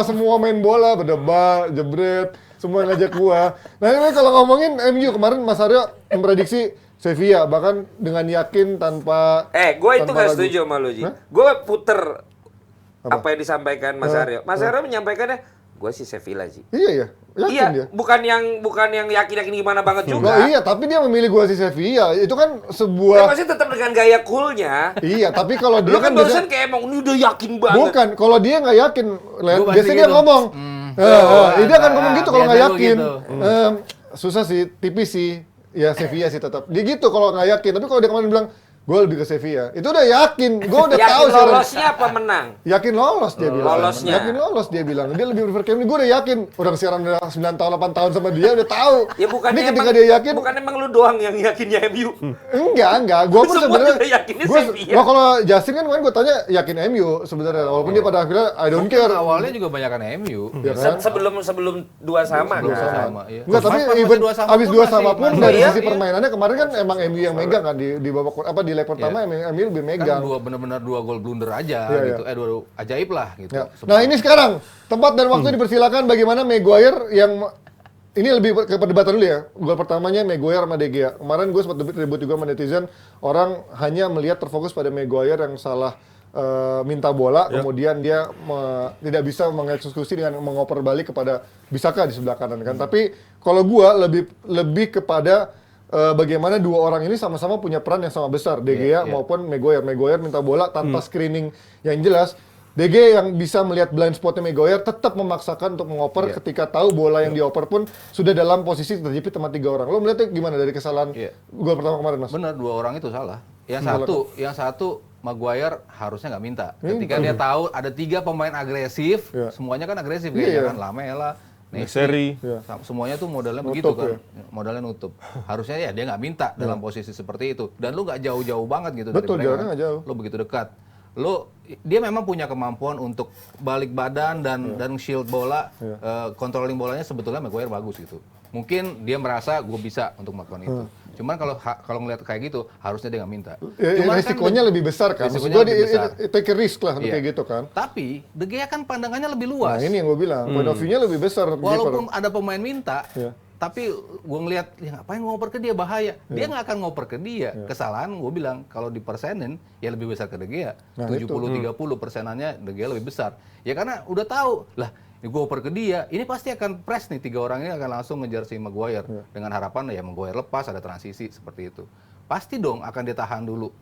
semua main bola, berdebat, jebret, semua ngajak gua. Nah ini kalau ngomongin MU kemarin Mas Aryo memprediksi Sevilla bahkan dengan yakin tanpa. Gue itu tanpa nggak ragu. setuju sama lu, Ji. Hah? Gue puter Apa? apa yang disampaikan Mas Aryo. Mas Aryo menyampaikannya, gue sih Sevilla, Ji. Iya ya, yakin Iya, dia. bukan yang yakin gimana banget Oh juga. iya, tapi dia memilih gua si Sevilla. Itu kan Dia sebuah. masih tetap dengan gaya coolnya. Iya, tapi kalau dia Lu kan biasanya- barusan kayak emang ini udah yakin banget. Bukan, kalau dia nggak yakin, Len, Gua pasti biasanya dia gitu. ngomong. Dia akan ngomong gitu kalau nggak biasa gua yakin. gitu. Susah sih, tipis sih. Ya Sevilla sih tetap. Dia gitu kalau nggak yakin. Tapi kalau dia kemarin bilang, gue lebih ke Sevilla. Itu udah yakin. Gue udah Yakin tahu sih. lolosnya apa menang? Yakin lolos dia bilang. Lolosnya. Yakin lolos dia bilang. Dia lebih prefer kayak ini. Gue udah yakin. Orang siaran udah 9 tahun, 8 tahun sama dia udah tahu. Ya bukan Ini ketika emang, dia yakin. bukan emang lu doang yang yakinnya MU. Enggak. Gue pun Semua sebenarnya. juga yakinnya Gua Sevilla. kalau Justin kan kemarin gue tanya yakin MU sebenarnya. Walaupun dia pada akhirnya I don't care. Awalnya juga banyakan MU. Ya kan? Sebelum dua sama Dua kan. sama, iya. Enggak, tapi Pas even dua sama abis pun dua masih- sama pun masih- dari iya, sisi iya. permainannya kemarin kan emang MU yang megang kan di babak di leg pertama MU lebih megang. Kan benar-benar dua gol blunder aja Iya, gitu. Dua ajaib lah gitu. Ya. Nah ini sekarang tempat dan waktu dipersilakan bagaimana Maguire yang ini lebih ke perdebatan dulu ya. Gol pertamanya Maguire sama De Gea. Kemarin gue sempat ribut juga sama netizen, orang hanya melihat terfokus pada Maguire yang salah minta bola, kemudian dia tidak bisa mengeksekusi dengan mengoper balik kepada Bisaka di sebelah kanan kan. Tapi kalau gue lebih kepada bagaimana dua orang ini sama-sama punya peran yang sama besar, De Gea maupun Maguire. Maguire minta bola tanpa screening yang jelas. De Gea yang bisa melihat blind spotnya Maguire tetap memaksakan untuk mengoper ketika tahu bola yang dioper pun sudah dalam posisi terjepit sama 3 orang. Lo melihatnya gimana dari kesalahan gol pertama kemarin, Mas? Benar, dua orang itu salah. Yang satu Maguire harusnya nggak minta. Ketika dia tahu ada 3 pemain agresif, semuanya kan agresif kayaknya kan, Lamela, Seri. semuanya tuh modalnya Nutup, begitu kan, modalnya nutup. Harusnya ya dia nggak minta dalam posisi seperti itu. Dan lu nggak jauh-jauh banget gitu Betul, dari mereka. jaraknya nggak jauh. Lu begitu dekat. Dia memang punya kemampuan untuk balik badan dan shield bola, controlling bolanya sebetulnya Maguire bagus gitu. Mungkin dia merasa gue bisa untuk melakukan itu. Cuman kalau ngelihat kayak gitu harusnya dia nggak minta. Cuman Resikonya lebih besar kan. Maksud risikonya gue lebih besar. take a risk lah Iya. kayak gitu kan. Tapi De Gea kan pandangannya lebih Nah luas. ini yang gue bilang, point of view-nya lebih besar. Walaupun ada pemain minta, Iya. tapi gue ngelihat ya ngapain ngoper ke dia, bahaya. Dia nggak akan ngoper ke dia. Kesalahan gue bilang kalau dipersenin ya lebih besar ke De Gea. Nah, 70-30 persenannya De Gea lebih besar. Ya karena udah tahu lah. Gue oper ke dia, ini pasti akan press nih, 3 orang ini akan langsung ngejar si Maguire dengan harapan ya Maguire lepas, ada transisi seperti itu. Pasti dong akan ditahan dulu,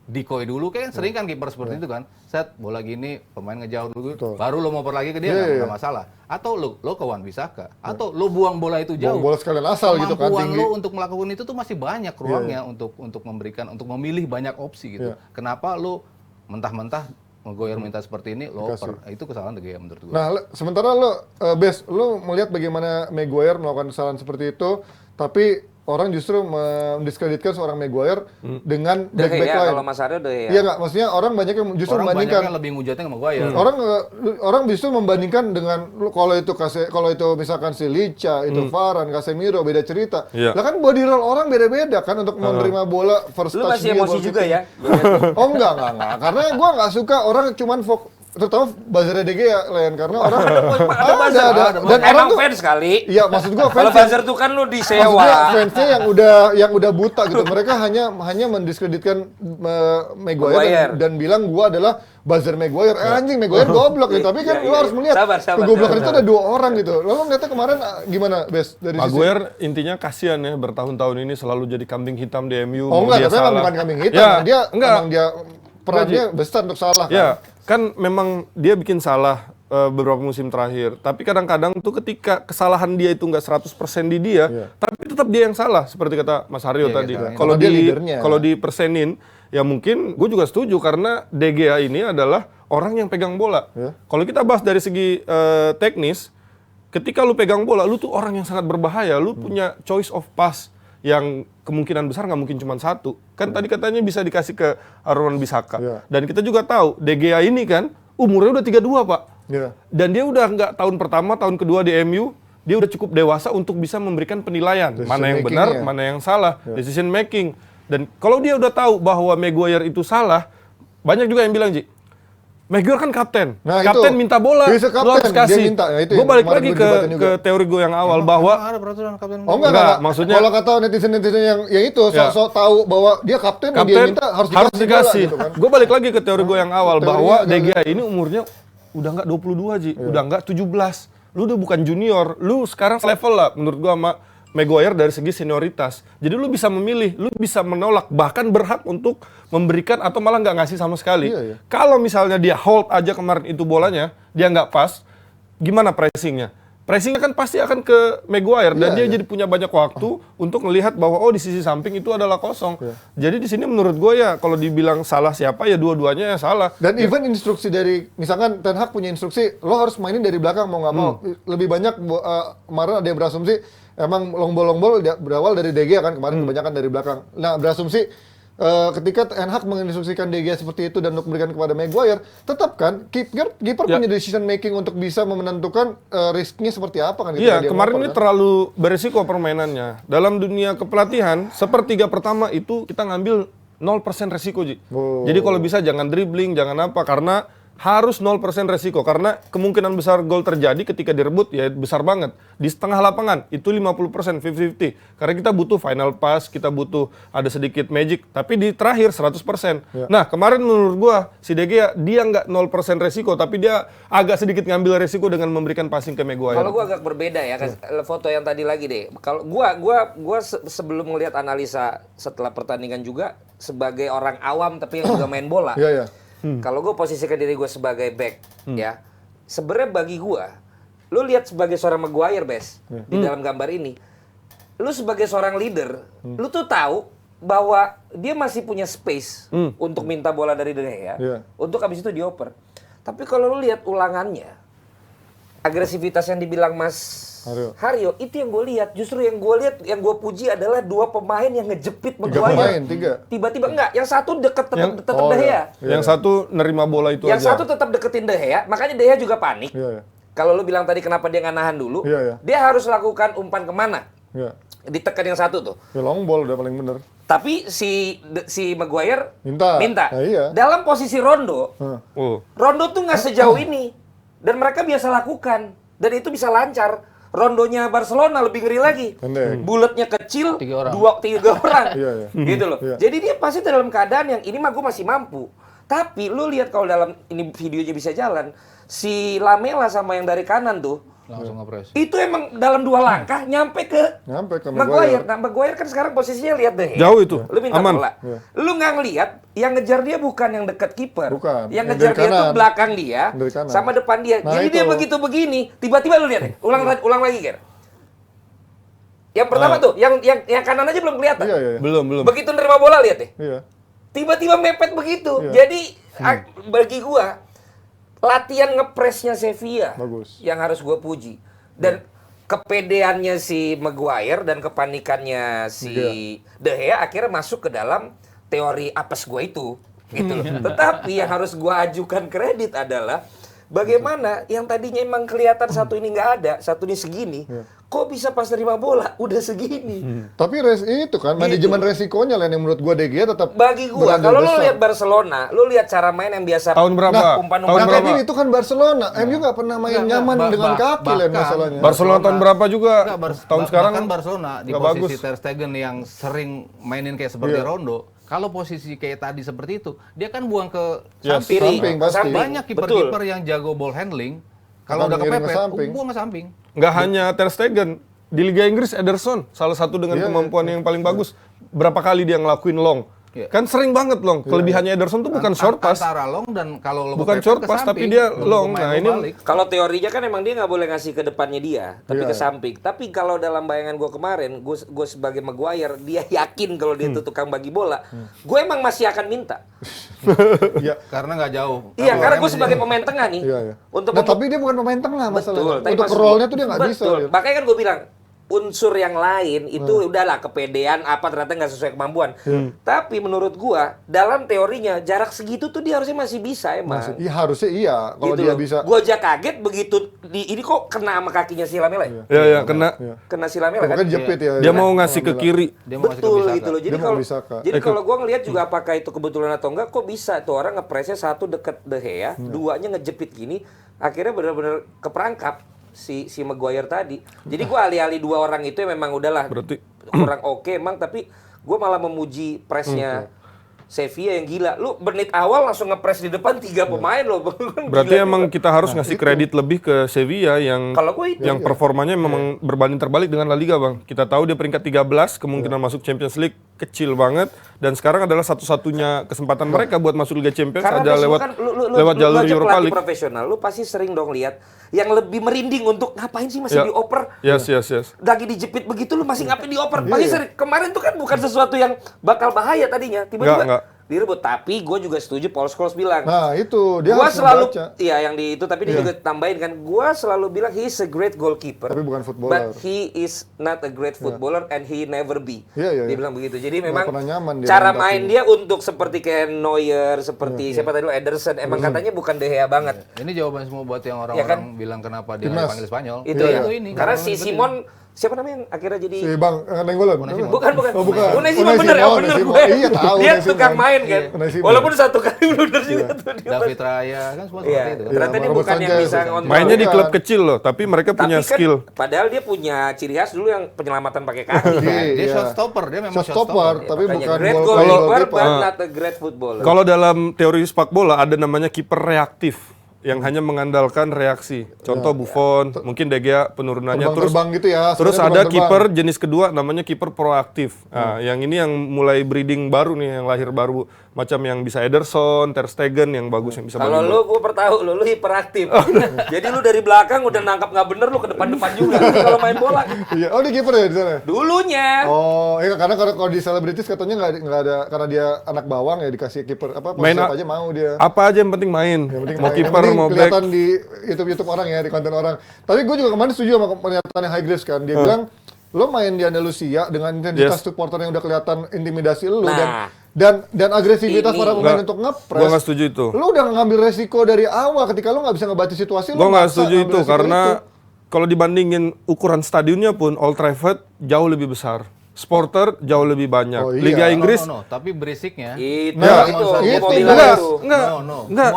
decoy dulu, kayak sering kan kiper seperti itu kan, set bola gini pemain ngejauh dulu, baru lo ngoper lagi ke dia nggak masalah. Atau lo ke Wan Bisaka, atau lo buang bola itu jauh. Buang bola sekalian asal gitu kan, Kemampuan tinggi. lo untuk melakukan itu tuh masih banyak ruangnya untuk memilih banyak opsi gitu. Kenapa lo mentah-mentah Maguire minta seperti ini, lo oper. Itu kesalahan De Gea menurut gue. Nah, sementara lo, Bes, lo melihat bagaimana Maguire melakukan kesalahan seperti itu, tapi orang justru mendiskreditkan seorang Maguire dengan De back-back Gea lain. kalau Mas Aryo De Gea. Iya nggak? Maksudnya orang banyak yang justru Orang banyak membandingkan. yang lebih ngujatnya ke Maguire. Orang justru membandingkan dengan kalau itu misalkan si Licha, itu Varane, Casemiro beda cerita. Iya. Lah kan body roll orang beda-beda kan untuk menerima bola first Lu touch masih dia, emosi ball juga fitting. ya? Oh enggak. Karena gua nggak suka orang cuman terutama buzzer De Gea, Len, karena orang Ada buzzer. dan orang Emang tuh fans kali. iya maksud gua Kalau fans buzzer tuh kan lu maksudnya disewa. fansnya yang udah buta gitu. Mereka hanya mendiskreditkan Maguire dan bilang gua adalah buzzer Maguire. Anjing Maguire goblok gitu. Tapi kan lu harus melihat kegoblokan itu ada 2 orang gitu. Lo ngeliatnya kemarin gimana, Bes? Dari sisi Maguire intinya kasihan ya, bertahun-tahun ini selalu jadi kambing hitam di MU. Oh enggak, dia tapi emang salah. bukan kambing hitam. Ya, Dia enggak. emang dia perannya besar untuk salah kan. Ya, kan memang dia bikin salah beberapa musim terakhir. Tapi kadang-kadang tuh ketika kesalahan dia itu nggak 100% di dia, tapi tetap dia yang salah seperti kata Mas Haryo tadi. iya. Kalau Dia leadernya. kalau dipersenin, ya mungkin gue juga setuju karena De Gea ini adalah orang yang pegang bola. Kalau kita bahas dari segi teknis, ketika lu pegang bola, lu tuh orang yang sangat berbahaya. Lu punya choice of pass yang kemungkinan besar nggak mungkin cuma 1. Kan tadi katanya bisa dikasih ke Aaron Bisaka. Dan kita juga tahu De Gea ini kan umurnya udah 32, Pak. Iya. Dan dia udah nggak tahun pertama, tahun kedua di MU, dia udah cukup dewasa untuk bisa memberikan penilaian. Mana yang benar, mana yang salah. Decision making. Dan kalau dia udah tahu bahwa Maguire itu salah, banyak juga yang bilang, Ji, Maguire kan kapten. Nah, kapten minta bola, lo harus kasih. Gue balik lagi ke teori gue yang awal bahwa ada peraturan kapten. Oh enggak, maksudnya kalau kata netizen-netizen yang itu sok tahu bahwa dia kapten dia minta harus dikasih. Gitu kan. Gue balik lagi ke teori gue yang awal bahwa De Gea ini umurnya udah nggak 22, Ji, udah nggak 17. Lu udah bukan junior, lu sekarang level lah menurut gue sama Maguire dari segi senioritas. Jadi lu bisa memilih, lu bisa menolak, bahkan berhak untuk memberikan atau malah nggak ngasih sama sekali. Kalau misalnya dia hold aja kemarin itu bolanya, dia nggak pas, gimana pressingnya? Pressingnya kan pasti akan ke Maguire dan dia jadi punya banyak waktu untuk melihat bahwa oh di sisi samping itu adalah kosong. Jadi di sini menurut gue ya kalau dibilang salah siapa ya dua-duanya ya salah. Dan even instruksi dari misalkan Ten Hag punya instruksi lo harus mainin dari belakang mau nggak mau. Lebih banyak kemarin ada yang berasumsi emang long ball berawal dari De Gea kan kemarin kebanyakan dari belakang. Nah berasumsi ketika Ten Hag menginstruksikan De Gea seperti itu dan untuk memberikan kepada Maguire, tetap kan kiper punya decision making untuk bisa menentukan risknya seperti apa kan? Iya, kemarin ini terlalu beresiko permainannya. Dalam dunia kepelatihan, sepertiga pertama itu kita ngambil 0% resiko, Ji. Jadi kalau bisa jangan dribbling, jangan apa, karena harus 0% resiko karena kemungkinan besar gol terjadi ketika direbut ya besar banget. Di setengah lapangan itu 50%, 50-50. Karena kita butuh final pass, kita butuh ada sedikit magic, tapi di terakhir 100%. Nah, kemarin menurut gua si De Gea dia nggak 0% resiko, tapi dia agak sedikit ngambil resiko dengan memberikan passing ke Maguire. Kalau gua agak berbeda ya, foto yang tadi lagi deh. Kalau gua sebelum melihat analisa setelah pertandingan juga sebagai orang awam tapi yang juga main bola. Kalau gue posisikan diri gue sebagai back, ya, sebenarnya bagi gue, lu lihat sebagai seorang Maguire, di dalam gambar ini, lu sebagai seorang leader, lu tuh tahu bahwa dia masih punya space untuk minta bola dari De Gea, untuk habis itu dioper. Tapi kalau lu lihat ulangannya, agresivitas yang dibilang Mas Haryo, itu yang gue lihat. Justru yang gue lihat, yang gue puji adalah dua pemain yang ngejepit Maguire. Tiba-tiba enggak, yang satu tetap De Gea. Yang satu nerima bola itu yang aja. Satu tetap deketin De Gea, makanya De Gea juga panik. Kalau lu bilang tadi kenapa dia nggak nahan dulu, dia harus lakukan umpan kemana? Ditekan yang satu tuh. Ya long ball udah paling bener. Tapi si Maguire minta. Nah, dalam posisi Rondo, Rondo tuh nggak sejauh ini. Dan mereka biasa lakukan. Dan itu bisa lancar. Rondonya Barcelona lebih ngeri lagi. Bulatnya kecil, 3 orang. Gitu loh. Jadi dia pasti dalam keadaan yang ini mah gue masih mampu. Tapi lu lihat kalau dalam ini videonya bisa jalan, si Lamela sama yang dari kanan tuh langsung ngepres. Itu emang dalam 2 langkah nyampe ke Maguire. Nah, Maguire kan sekarang posisinya lihat deh. Jauh itu. Lu minta aman. bola. Lu nggak ngelihat yang ngejar dia bukan yang dekat kiper. Yang ngejar dia kanan. tuh belakang dia sama depan dia. Nah, jadi dia begitu begini, tiba-tiba lu lihat deh. Ulang lagi, Ger. Yang pertama tuh, yang kanan aja belum kelihatan. Belum. Begitu nerima bola lihat deh. Tiba-tiba mepet begitu. Jadi bagi gua latihan ngepresnya Sevilla yang harus gue puji. Dan kepedeannya si Maguire dan kepanikannya si De Gea akhirnya masuk ke dalam teori apes gue itu. Gitu loh. Tetapi yang harus gue ajukan kredit adalah bagaimana yang tadinya emang kelihatan satu ini nggak ada, satu ini segini. Kok bisa pas terima bola udah segini? Tapi itu kan manajemen resikonya lah yang menurut gua De Gea tetap bagi gua kalau lu lihat Barcelona, lu lihat cara main yang biasa tahun berapa? Tahun berapa? Itu kan Barcelona. MU nggak pernah main nyaman dengan kaki lah masalahnya. Barcelona tahun berapa juga? Tahun sekarang kan Barcelona di posisi Ter Stegen yang sering mainin kayak seperti Rondo. Kalau posisi kayak tadi seperti itu, dia kan buang ke samping. Banyak kiper-kiper yang jago ball handling. Kalau udah kepepet, buang ke samping. Nggak hanya Ter Stegen, di Liga Inggris Ederson, salah satu dengan kemampuan yang paling bagus. Berapa kali dia ngelakuin long? Kan sering banget long. Kelebihannya Ederson tuh bukan short pass. Antara long dan kalau bukan short pass, tapi dia long. Nah ini kalau teorinya kan emang dia nggak boleh ngasih ke depannya dia, tapi ke samping. Tapi kalau dalam bayangan gue kemarin, gue sebagai Maguire, dia yakin kalau dia itu tukang bagi bola, gue emang masih akan minta. Karena nggak jauh. Iya, karena gue sebagai pemain tengah nih. Tapi dia bukan pemain tengah masalahnya. Untuk role-nya tuh dia nggak bisa. Makanya kan gue bilang, unsur yang lain itu udahlah kepedean apa ternyata nggak sesuai kemampuan. Tapi menurut gua dalam teorinya jarak segitu tuh dia harusnya masih bisa emang. Iya harusnya iya kalau Gitu dia loh. bisa. Gua aja kaget begitu ini kok kena sama kakinya si Lamela. Iya, kena. Kena si Lamela kan. Bukan jepit ya. Dia mau ngasih ke kiri. Dia mau kasih ke Betul Bisaka. gitu loh. Jadi Dia mau kalau Bisaka. kalau gua ngelihat juga apakah itu kebetulan atau enggak kok bisa tuh orang ngepresnya satu deket De Gea, duanya ngejepit gini, akhirnya benar-benar keperangkap si Maguire tadi. Jadi gua alih-alih dua orang itu yang memang udahlah Berarti kurang oke emang, tapi gua malah memuji presnya Sevilla yang gila. Lu menit awal langsung ngepres di depan 3 pemain loh. Berarti emang kita harus ngasih kredit lebih ke Sevilla yang Kalau gua itu yang performanya memang berbanding terbalik dengan La Liga, Bang. Kita tahu dia peringkat 13, kemungkinan masuk Champions League kecil banget, dan sekarang adalah satu-satunya kesempatan mereka buat masuk Liga Champions karena ada biasanya lewat kan lewat jalur aja Europa pelatih League. profesional, lu pasti sering dong lihat yang lebih merinding untuk ngapain sih masih Ya. dioper. Yes. Lagi dijepit begitu lu masih ngapain dioper. Pasti sering. Kemarin tuh kan bukan sesuatu yang bakal bahaya tadinya. Tiba-tiba Enggak. direbut. Tapi gue juga setuju Paul Scholes bilang. Nah itu dia Gua harus selalu, membaca. iya yang di itu, tapi dia juga tambahin kan. Gua selalu bilang he is a great goalkeeper. Tapi bukan footballer. But he is not a great footballer and he never be. Iya. Dia bilang begitu. Jadi Nggak memang pernah nyaman dia cara main main dia untuk seperti kayak Neuer, seperti siapa tadi lo Ederson, emang katanya bukan De Gea banget. Ini jawaban semua buat yang Ya kan? orang-orang bilang kenapa dia Timnas. nggak dipanggil Spanyol. Itu Iya, ya. Itu ini. Karena si Simon siapa namanya yang akhirnya jadi Si Bang Nenggolan. bukan. Oh, bukan. Unai Simon Unai bener ya, Simon, bener Unai Simon. gue. Iya, tahu Dia Unai tukang Simon. main kan. Unai Simon. Walaupun satu kali blunder juga tuh dia. David Raya kan semua Iya, seperti itu. kan. ternyata dia Robert bukan yang Sanchez. bisa ngontrol. Mainnya di Bukan. klub kecil loh, tapi mereka punya Tapi kan, skill. padahal dia punya ciri khas dulu yang penyelamatan pakai kaki kan. Dia Iya. shot stopper, dia memang Shot stopper, tapi Makanya bukan great goal- goalkeeper, goalkeeper. but not a great footballer. Kalau dalam teori sepak bola ada namanya kiper reaktif yang hanya mengandalkan reaksi. Contoh Buffon, mungkin De Gea penurunannya terus. Terbang gitu ya. Terus sebenarnya ada terbang-terbang. kiper jenis kedua namanya kiper proaktif. Nah, yang ini yang mulai breeding baru nih, yang lahir baru, macam yang bisa Ederson, Ter Stegen yang bagus yang bisa Kalau bagi lu, gue pertahu lu hiperaktif. Jadi lu dari belakang udah nangkap nggak bener, lu ke depan-depan juga kalau main bola. Iya, oh dia kiper ya di sana. Dulunya. Oh, iya karena kalau di selebritis katanya nggak ada karena dia anak bawang ya dikasih kiper apa Main posisi apa aja mau dia. Apa aja yang penting main. Yang penting Mau main. kiper, Yang penting mau back. kelihatan di YouTube orang ya, di konten orang. Tapi gue juga kemarin setuju sama pernyataan yang High Graves kan. Dia bilang lo main di Andalusia dengan intensitas Yes. supporter yang udah kelihatan intimidasi lo Nah. dan agresivitas Ini. para pemain Nggak. untuk ngepres. Gua nggak setuju itu. Lo udah ngambil resiko dari awal ketika lo nggak bisa ngebaca situasi. Gue lo nggak maksa setuju ngambil itu resiko karena itu. kalau dibandingin ukuran stadionnya pun Old Trafford jauh lebih besar. Supporter jauh lebih banyak. Oh, iya. Liga Inggris No, tapi berisiknya. Itu, Nah, itu, itu, gua mau itu. bilang Enggak, itu. enggak. No. Enggak.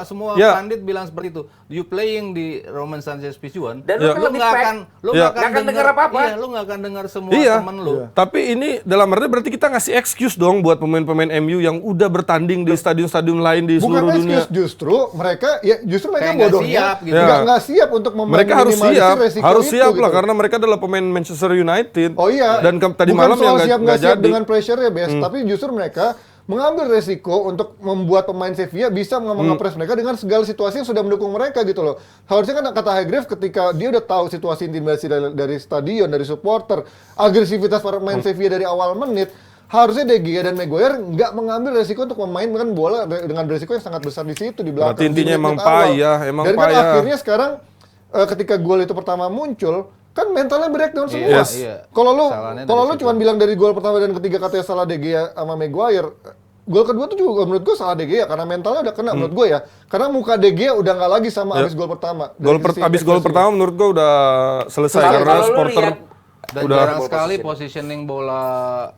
Semua Ya. pandit bilang seperti itu. You playing di Roman Sanchez Pizjuan. Dan Ya. lu kan Lu lebih nggak pack. akan, lu Ya. nggak Nggak akan dengar apa-apa. Iya, lu nggak akan dengar semua Iya. temen lu. Tapi ini dalam arti berarti kita ngasih excuse dong buat pemain-pemain MU yang udah bertanding di stadion-stadion lain di Bukan seluruh dunia. excuse, justru mereka Kayak nggak bodohnya siap gitu. nggak siap untuk Mereka harus meminimalisir siap, resiko harus itu, siap lah gitu. karena mereka adalah pemain Manchester United. Oh iya. Dan tadi Bukan malam soal yang siap nggak siap jadi. dengan pressure ya, Bes, tapi justru mereka mengambil resiko untuk membuat pemain Sevilla bisa mengepres mereka dengan segala situasi yang sudah mendukung mereka gitu loh. Harusnya kan kata Hargreaves ketika dia udah tahu situasi intimidasi dari stadion, dari supporter, agresivitas para pemain Sevilla dari awal menit, harusnya De Gea dan Maguire nggak mengambil resiko untuk memainkan bola dengan resiko yang sangat besar di situ di belakang. Berarti intinya di menit emang awal. payah, emang Dan kan payah. akhirnya sekarang ketika gol itu pertama muncul, kan mentalnya breakdown semua. Yes. Iya. Kalau lu Kesalahannya kalau dari lu situ. cuma bilang dari gol pertama dan ketiga katanya salah De Gea sama Maguire, gol kedua tuh juga menurut gue salah De Gea karena mentalnya udah kena menurut gue ya. Karena muka De Gea udah nggak lagi sama abis gol pertama. Abis gol pertama menurut gua udah selesai Kalau karena lu supporter lihat, Dan udah jarang ball sekali position. positioning bola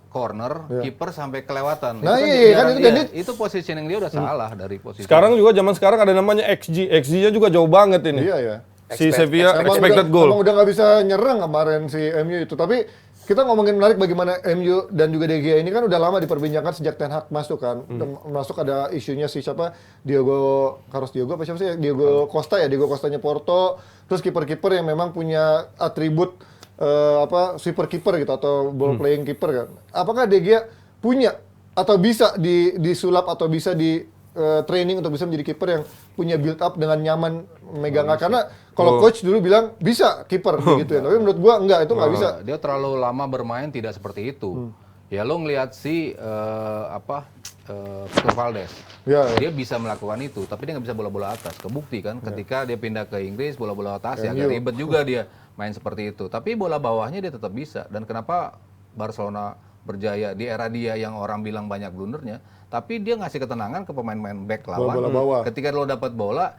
corner, kiper sampai kelewatan. Nah, Itu iya, kan jarang, itu jadi- itu positioning dia udah salah dari posisi. sekarang juga zaman sekarang ada namanya XG. XG-nya juga jauh banget ini. Iya ya. Si Sevilla Emang expected udah, goal. Emang udah nggak bisa nyerang kemarin si MU itu. Tapi kita ngomongin menarik bagaimana MU dan juga De Gea ini kan udah lama diperbincangkan sejak Ten Hag masuk kan. Masuk ada isunya si siapa? Carlos Diogo apa siapa sih? Diego Costa ya, Diego Costanya Porto. Terus kiper-kiper yang memang punya atribut sweeper kiper gitu atau ball playing kiper kan. Apakah De Gea punya atau bisa disulap atau bisa di training untuk bisa menjadi kiper yang punya build up dengan nyaman megangnya? Karena kalau coach dulu bilang bisa kiper gitu ya, tapi menurut gua enggak, itu nggak bisa. Dia terlalu lama bermain tidak seperti itu. Ya lo ngelihat si Victor Valdes. Ya, Dia bisa melakukan itu, tapi dia nggak bisa bola-bola atas. Kebukti kan ketika dia pindah ke Inggris bola-bola atas ya agak ribet juga dia main seperti itu. Tapi bola bawahnya dia tetap bisa. Dan kenapa Barcelona berjaya di era dia yang orang bilang banyak blundernya, tapi dia ngasih ketenangan ke pemain-pemain back lawan. Bola bawah. Ketika lo dapat bola,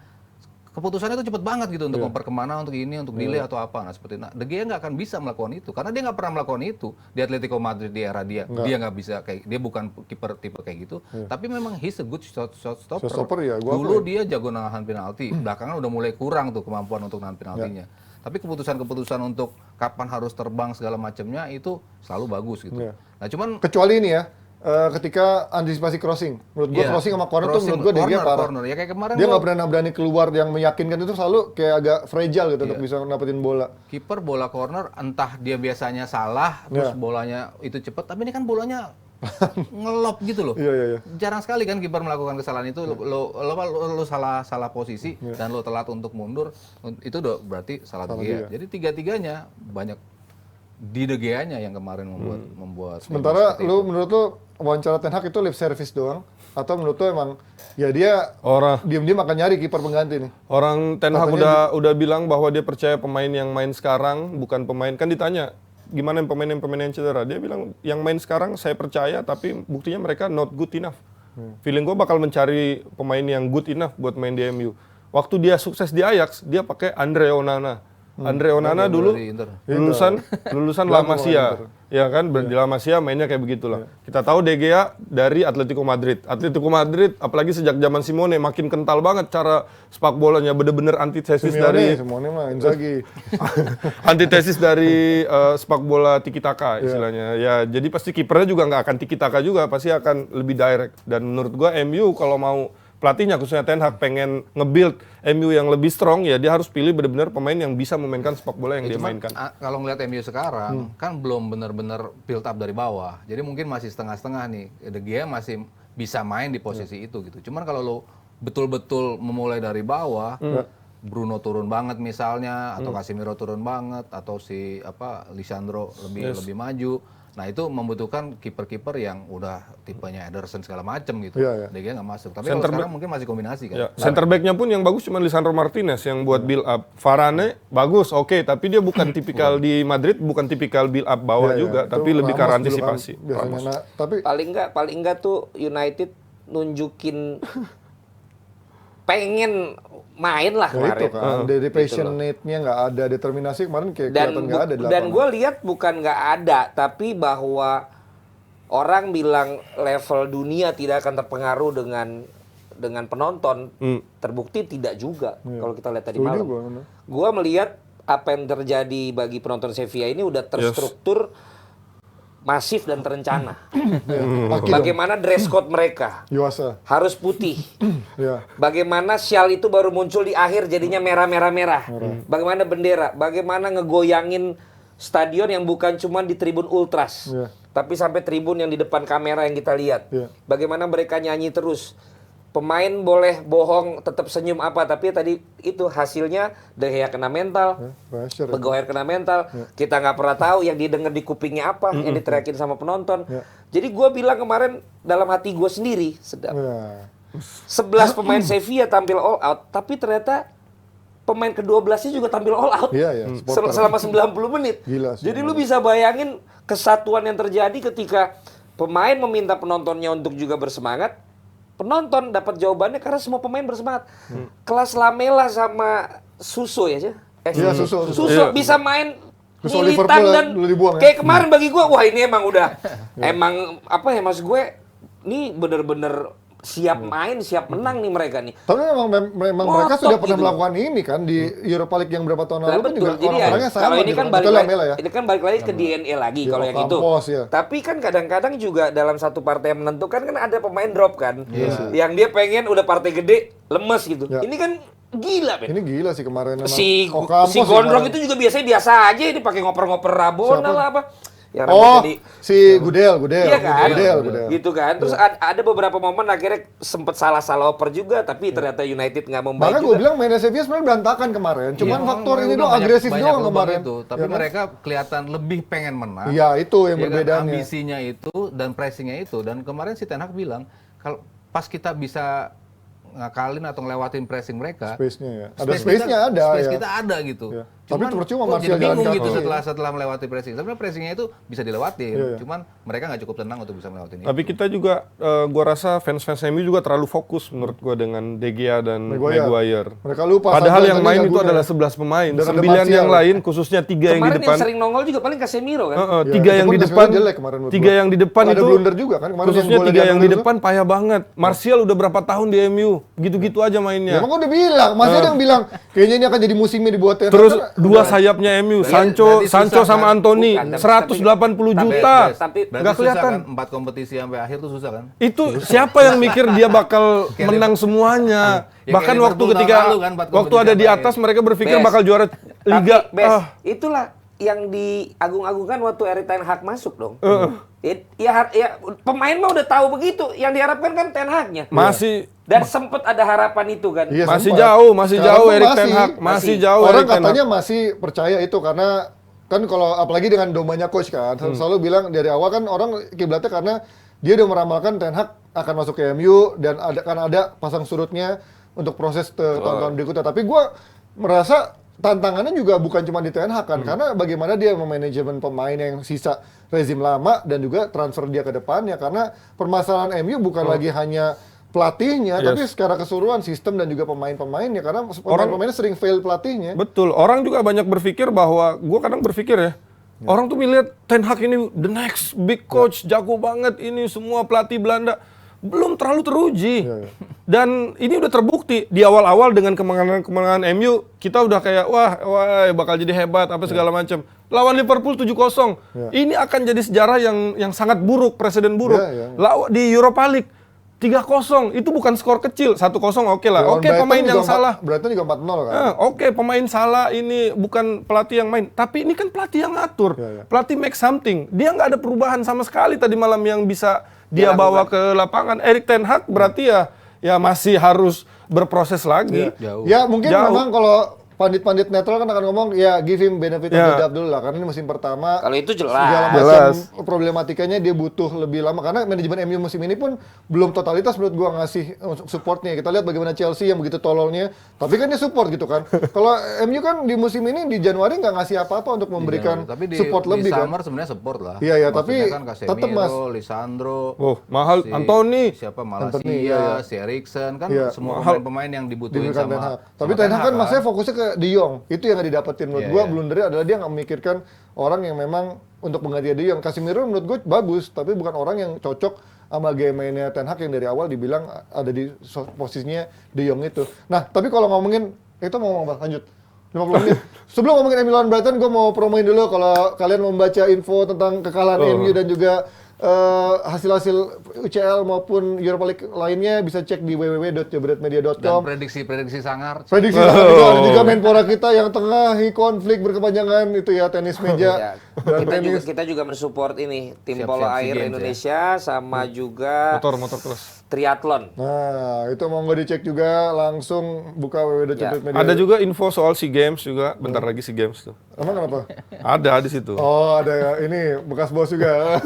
keputusannya itu cepet banget gitu untuk ngoper kemana, untuk ini, untuk delay atau apa. Nah seperti De Gea nggak akan bisa melakukan itu karena dia nggak pernah melakukan itu di Atletico Madrid di era dia. Dia nggak bisa kayak, dia bukan kiper tipe kayak gitu. Tapi memang he's a good shot stopper. Dulu dia jago nahan penalti, belakangan udah mulai kurang tuh kemampuan untuk nahan penaltinya. Tapi keputusan-keputusan untuk kapan harus terbang segala macamnya itu selalu bagus gitu. Nah cuman kecuali ini ya. Ketika antisipasi crossing, menurut gue crossing sama corner tuh menurut gue De Gea parah. Ya kayak kemarin dia nggak pernah berani keluar yang meyakinkan, itu selalu kayak agak fragile gitu untuk bisa dapetin bola. Kiper bola corner entah dia biasanya salah terus bolanya itu cepet, tapi ini kan bolanya ngelop gitu loh. Iya. Jarang sekali kan kiper melakukan kesalahan itu. Lo salah posisi dan lo telat untuk mundur, itu udah berarti salah De Gea. Jadi tiga-tiganya banyak di De Gea-nya yang kemarin membuat. Sementara lu menurut lu wawancara Ten Hag itu lip service doang, atau menurut lu emang ya dia diam-diam akan nyari kiper pengganti nih? Orang Ten Hag udah bilang bahwa dia percaya pemain yang main sekarang bukan pemain, kan ditanya gimana pemain yang cedera, dia bilang yang main sekarang saya percaya, tapi buktinya mereka not good enough. Feeling gue bakal mencari pemain yang good enough buat main di MU. Waktu dia sukses di Ajax, dia pakai Andre Onana. Andre Onana dulu lulusan La Masia, ya kan, di La Masia mainnya kayak begitulah. Kita tahu De Gea dari Atletico Madrid, apalagi sejak zaman Simone makin kental banget cara sepak bolanya, bener-bener antitesis dari Simone mah Inzaghi. antitesis dari sepak bola tiki taka istilahnya. Ya jadi pasti kipernya juga nggak akan tiki taka juga, pasti akan lebih direct. Dan menurut gua MU kalau mau pelatihnya khususnya Ten Hag pengen nge-build MU yang lebih strong, ya dia harus pilih benar-benar pemain yang bisa memainkan sepak bola yang dia mainkan. Kalau ngeliat MU sekarang kan belum benar-benar build up dari bawah. Jadi mungkin masih setengah-setengah nih. De Gea masih bisa main di posisi itu gitu. Cuman kalau lo betul-betul memulai dari bawah, Bruno turun banget misalnya, atau Casemiro turun banget, atau si Lisandro lebih maju. Nah itu membutuhkan kiper-kiper yang udah tipenya Ederson segala macem gitu. De Gea nggak masuk. Tapi kalau sekarang mungkin masih kombinasi kan. Center back-nya pun yang bagus cuma Lisandro Martinez yang buat build up. Varane bagus, oke, tapi dia bukan tipikal di Madrid, bukan tipikal build up bawah juga, tapi lebih ke antisipasi. Tapi paling enggak tuh United nunjukin pengen main lah kemarin. Itu kan, dari passionate-nya nggak ada, determinasi kemarin kayak kelihatan nggak ada. Dan gue lihat bukan nggak ada, tapi bahwa orang bilang level dunia tidak akan terpengaruh dengan penonton, terbukti tidak juga. Kalau kita lihat tadi malam. Gue melihat apa yang terjadi bagi penonton Sevilla ini udah terstruktur, masif dan terencana. Bagaimana dress code mereka harus putih. Bagaimana syal itu baru muncul di akhir jadinya merah. Bagaimana bendera, bagaimana ngegoyangin stadion yang bukan cuma di tribun ultras, tapi sampai tribun yang di depan kamera yang kita lihat. Bagaimana mereka nyanyi terus. Pemain boleh bohong, tetap senyum tapi tadi itu hasilnya De Gea kena mental, Maguire kena mental. Kita nggak pernah tahu yang didengar di kupingnya apa, yang diteriakin sama penonton. Jadi gue bilang kemarin dalam hati gue sendiri, 11 pemain Sevilla tampil all out, tapi ternyata pemain ke-12-nya juga tampil all out selama 90 menit. Jadi lu bisa bayangin kesatuan yang terjadi ketika pemain meminta penontonnya untuk juga bersemangat. Penonton dapat jawabannya karena semua pemain bersemangat. Kelas Lamela sama Suso ya, Suso bisa main militan dan kayak kemarin bagi gue, wah ini emang udah emang maksud gue, ini bener-bener siap main, siap menang nih mereka nih. Tapi memang mereka sudah pernah melakukan ini kan di Europa League yang berapa tahun lalu kan juga orang-orangnya sama. Kalau ini kan balik lagi ke DNA lagi kalau yang itu. Tapi kan kadang-kadang juga dalam satu partai yang menentukan kan ada pemain drop kan. Yang dia pengen udah partai gede lemes gitu. Ini kan gila, Ini gila sih kemarin. Si Gondrong itu juga biasa aja, ini pakai ngoper-ngoper Rabona lah apa. Si Gudel. Iya kan? Gudel. Gitu kan. Terus ada beberapa momen akhirnya sempat salah oper juga, tapi ternyata United nggak membaik. Makanya gue bilang mainnya Sevilla sebenarnya berantakan kemarin. Cuman faktor ini doang agresif doang kemarin. Tapi mereka kelihatan lebih pengen menang. Iya, itu yang berbedanya. Ambisinya itu dan pressingnya itu. Dan kemarin si Ten Hag bilang, kalau pas kita bisa ngakalin atau ngelewatin pressing mereka, space-nya ada. Space kita ada gitu. Tapi Cuman percuma kok Martial jadi jalan bingung gitu kaki. setelah melewati pressing. Sebenarnya pressingnya itu bisa dilewatin, Iya. cuman mereka nggak cukup tenang untuk bisa melewatin itu. Tapi kita juga, gua rasa fans-fans MU juga terlalu fokus menurut gua dengan De Gea dan Maguire. Mereka lupa. Padahal yang Sancho main nggak itu guna. adalah 11 pemain. Dan ada 9 Martial. yang lain, khususnya 3 yang di Kemarin depan. yang sering nongol juga paling Casemiro kan. Ya, 3 yang itu di pun depan, jelek kemarin menurut 3 gua. yang di depan Ada itu, blunder juga kan kemarin khususnya yang 3 yang di itu. depan payah banget. Martial udah berapa tahun di MU, gitu-gitu aja Ya, mainnya. emang gua udah bilang, masih ada yang bilang kayaknya ini akan jadi musimnya dibuat Ten Hag. Terus Kan dua sayapnya MU, berarti Sancho susah sama kan? Anthony, Bukan, 180 tapi- juta. tapi- Berarti Nggak susah kelihatan. kan? 4 kompetisi sampai akhir tuh susah kan? Itu siapa yang mikir dia bakal menang semuanya? Ya, Bahkan kayak waktu Liverpool ketika tahun lalu kan, 4 waktu ada di kompetisi atas mereka berpikir Bes. bakal juara liga. Tapi Bes, itulah yang diagung-agungkan waktu Erik Ten Hag masuk dong. Ya, pemain mah udah tahu begitu. Yang diharapkan kan Ten Hag-nya. Masih Dan sempet ada harapan itu kan. Iya, masih sempat. jauh, masih Sekarang jauh tuh Erik Ten Hag, masih jauh Orang Erik Ten Hag. katanya masih percaya itu karena kan kalau apalagi dengan domanya coach kan, selalu bilang dari awal kan orang kiblatnya karena dia udah meramalkan Ten Hag akan masuk ke MU dan ada pasang surutnya untuk proses tahun-tahun berikutnya. Tapi gue merasa tantangannya juga bukan cuma di Ten Hag kan, karena bagaimana dia memanajemen pemain yang sisa rezim lama dan juga transfer dia ke depannya. Karena permasalahan MU bukan lagi hanya pelatihnya, tapi secara keseluruhan sistem dan juga pemain-pemainnya. Karena pemain-pemainnya sering fail pelatihnya. Betul, orang juga banyak berpikir bahwa, gue kadang berpikir ya, orang tuh melihat Ten Hag ini the next big coach, jago banget ini semua pelatih Belanda. Belum terlalu teruji. Dan ini udah terbukti di awal-awal dengan kemenangan MU, kita udah kayak wah bakal jadi hebat apa segala macam. Lawan Liverpool 7-0. Ini akan jadi sejarah yang sangat buruk, presiden buruk. Di Europa League 3-0 itu bukan skor kecil. 1-0 oke lah. Lawan Oke, Brighton pemain juga yang salah. Brighton juga 4-0 kan. Oke, pemain salah, ini bukan pelatih yang main. Tapi ini kan pelatih yang ngatur. Pelatih make something. Dia nggak ada perubahan sama sekali tadi malam yang bisa dia bawa ke lapangan. Erik Ten Hag berarti ya masih harus berproses lagi. Jauh. Ya mungkin Jauh. memang kalau pandit-pandit netral kan akan ngomong ya give him benefit of the doubt dulu lah karena ini musim pertama. Kalau itu Segala jelas. macam problematikanya dia butuh lebih lama karena manajemen MU musim ini pun belum totalitas menurut gua ngasih supportnya. Kita lihat bagaimana Chelsea yang begitu tololnya, tapi kan dia support gitu kan. Kalau MU kan di musim ini di Januari nggak ngasih apa-apa untuk memberikan Tapi support lebih di kan. summer sebenarnya support lah. Iya, Maksudnya tapi kan tetep, Casemiro, Mas. Lisandro, Mahal, Anthony. siapa Anthony, Malasia, si Eriksen kan semua pemain-pemain yang dibutuhin Diberikan Ten sama. Hag. Tapi Ten Hag kan maksudnya fokusnya ke De Jong. Itu yang nggak didapetin menurut Iya, gua. iya. Blundernya adalah dia nggak memikirkan orang yang memang untuk mengganti De Jong. Casemiro menurut gue bagus, tapi bukan orang yang cocok sama game mainnya Ten Hag yang dari awal dibilang ada di posisinya De Jong itu. Nah, tapi kalau ngomongin itu mau ngomong apa? Lanjut. 50 menit. Sebelum ngomongin MU lawan Brighton, gue mau promoin dulu kalau kalian mau membaca info tentang kekalahan MU dan juga hasil-hasil UCL maupun Europa League lainnya bisa cek di www.jabretmedia.com. Dan prediksi sangar. Prediksi sangat itu ada juga Menpora kita yang tengah konflik berkepanjangan itu ya tenis meja dan tenis. Kita juga mensupport ini tim Siap-siap polo SEA air Games, ya. Indonesia sama juga Motor terus. triathlon. Nah, itu mau nggak dicek juga langsung buka www.jabretmedia. Ada juga info soal SEA Games juga. Bentar lagi SEA Games tuh. Emang kenapa? Ada di situ. Oh, ada ini bekas bos juga.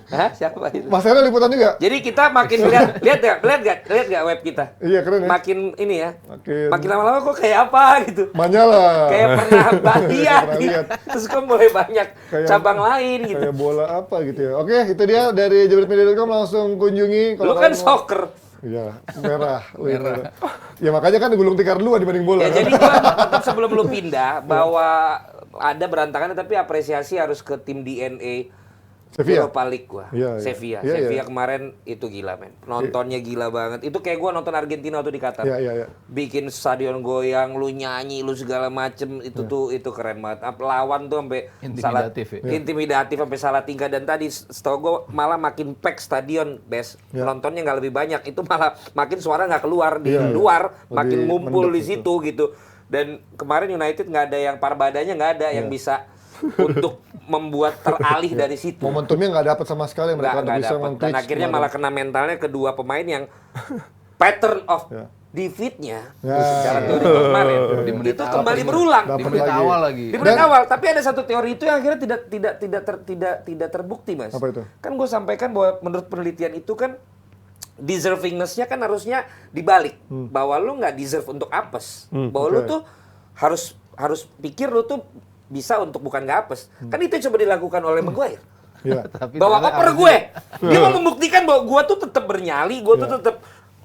Hah? Siapa itu? Mas Hera liputan juga? Jadi kita makin lihat gak web kita? Iya, keren ya. Makin ini ya. Makin- Makin lama-lama kok kayak apa gitu. Manyala. Kayak pernah lihat. Pernah lihat. Terus kok mulai banyak Kayak- cabang lain gitu. Kayak bola apa gitu ya. Oke, itu dia dari jabretmedia.com langsung kunjungi. Lu kalian kan mau- soccer. Iya, merah. Merah. Ya makanya kan gulung tikar dulu dibanding bola. Ya kan? jadi gua tetap sebelum lu pindah bahwa ada berantakan tapi apresiasi harus ke tim DNA Sevilla. Europa League gua. Iya, iya. Sevilla. Iya, Sevilla iya. kemarin itu gila men. Nontonnya gila banget. Itu kayak gua nonton Argentina waktu di Qatar. Iya, iya, iya. Bikin stadion goyang, lu nyanyi, lu segala macem itu tuh itu keren banget. Lawan tuh sampai Intimidatif ya? intimidatif sampai salah tingkah dan tadi setahu gua malah makin pack stadion, Bes. Nontonnya nggak lebih banyak, itu malah makin suara nggak keluar di luar, makin Lebih ngumpul di mendep situ gitu. Dan kemarin United nggak ada yang parbadanya nggak ada yang bisa untuk membuat teralih dari situ. Momentumnya nggak dapat sama sekali mereka Nggak bisa dapet. Dan meng-clutch akhirnya kemarin. malah kena mentalnya kedua pemain yang pattern of defeat-nya secara teori kemarin Di menit itu awal. kembali berulang Di Dapat menit lagi. awal lagi. di menit awal. Tapi ada satu teori itu yang akhirnya tidak terbukti, Mas. Apa itu? Kan gue sampaikan bahwa menurut penelitian itu kan deservingness-nya kan harusnya dibalik, bahwa lu nggak deserve untuk apes, bahwa lu tuh harus pikir lu tuh bisa untuk bukan nggak apes. Kan itu yang coba dilakukan oleh Maguire. Iya. Bawa oper gue. Dia mau membuktikan bahwa gue tuh tetap bernyali, gue tuh tetap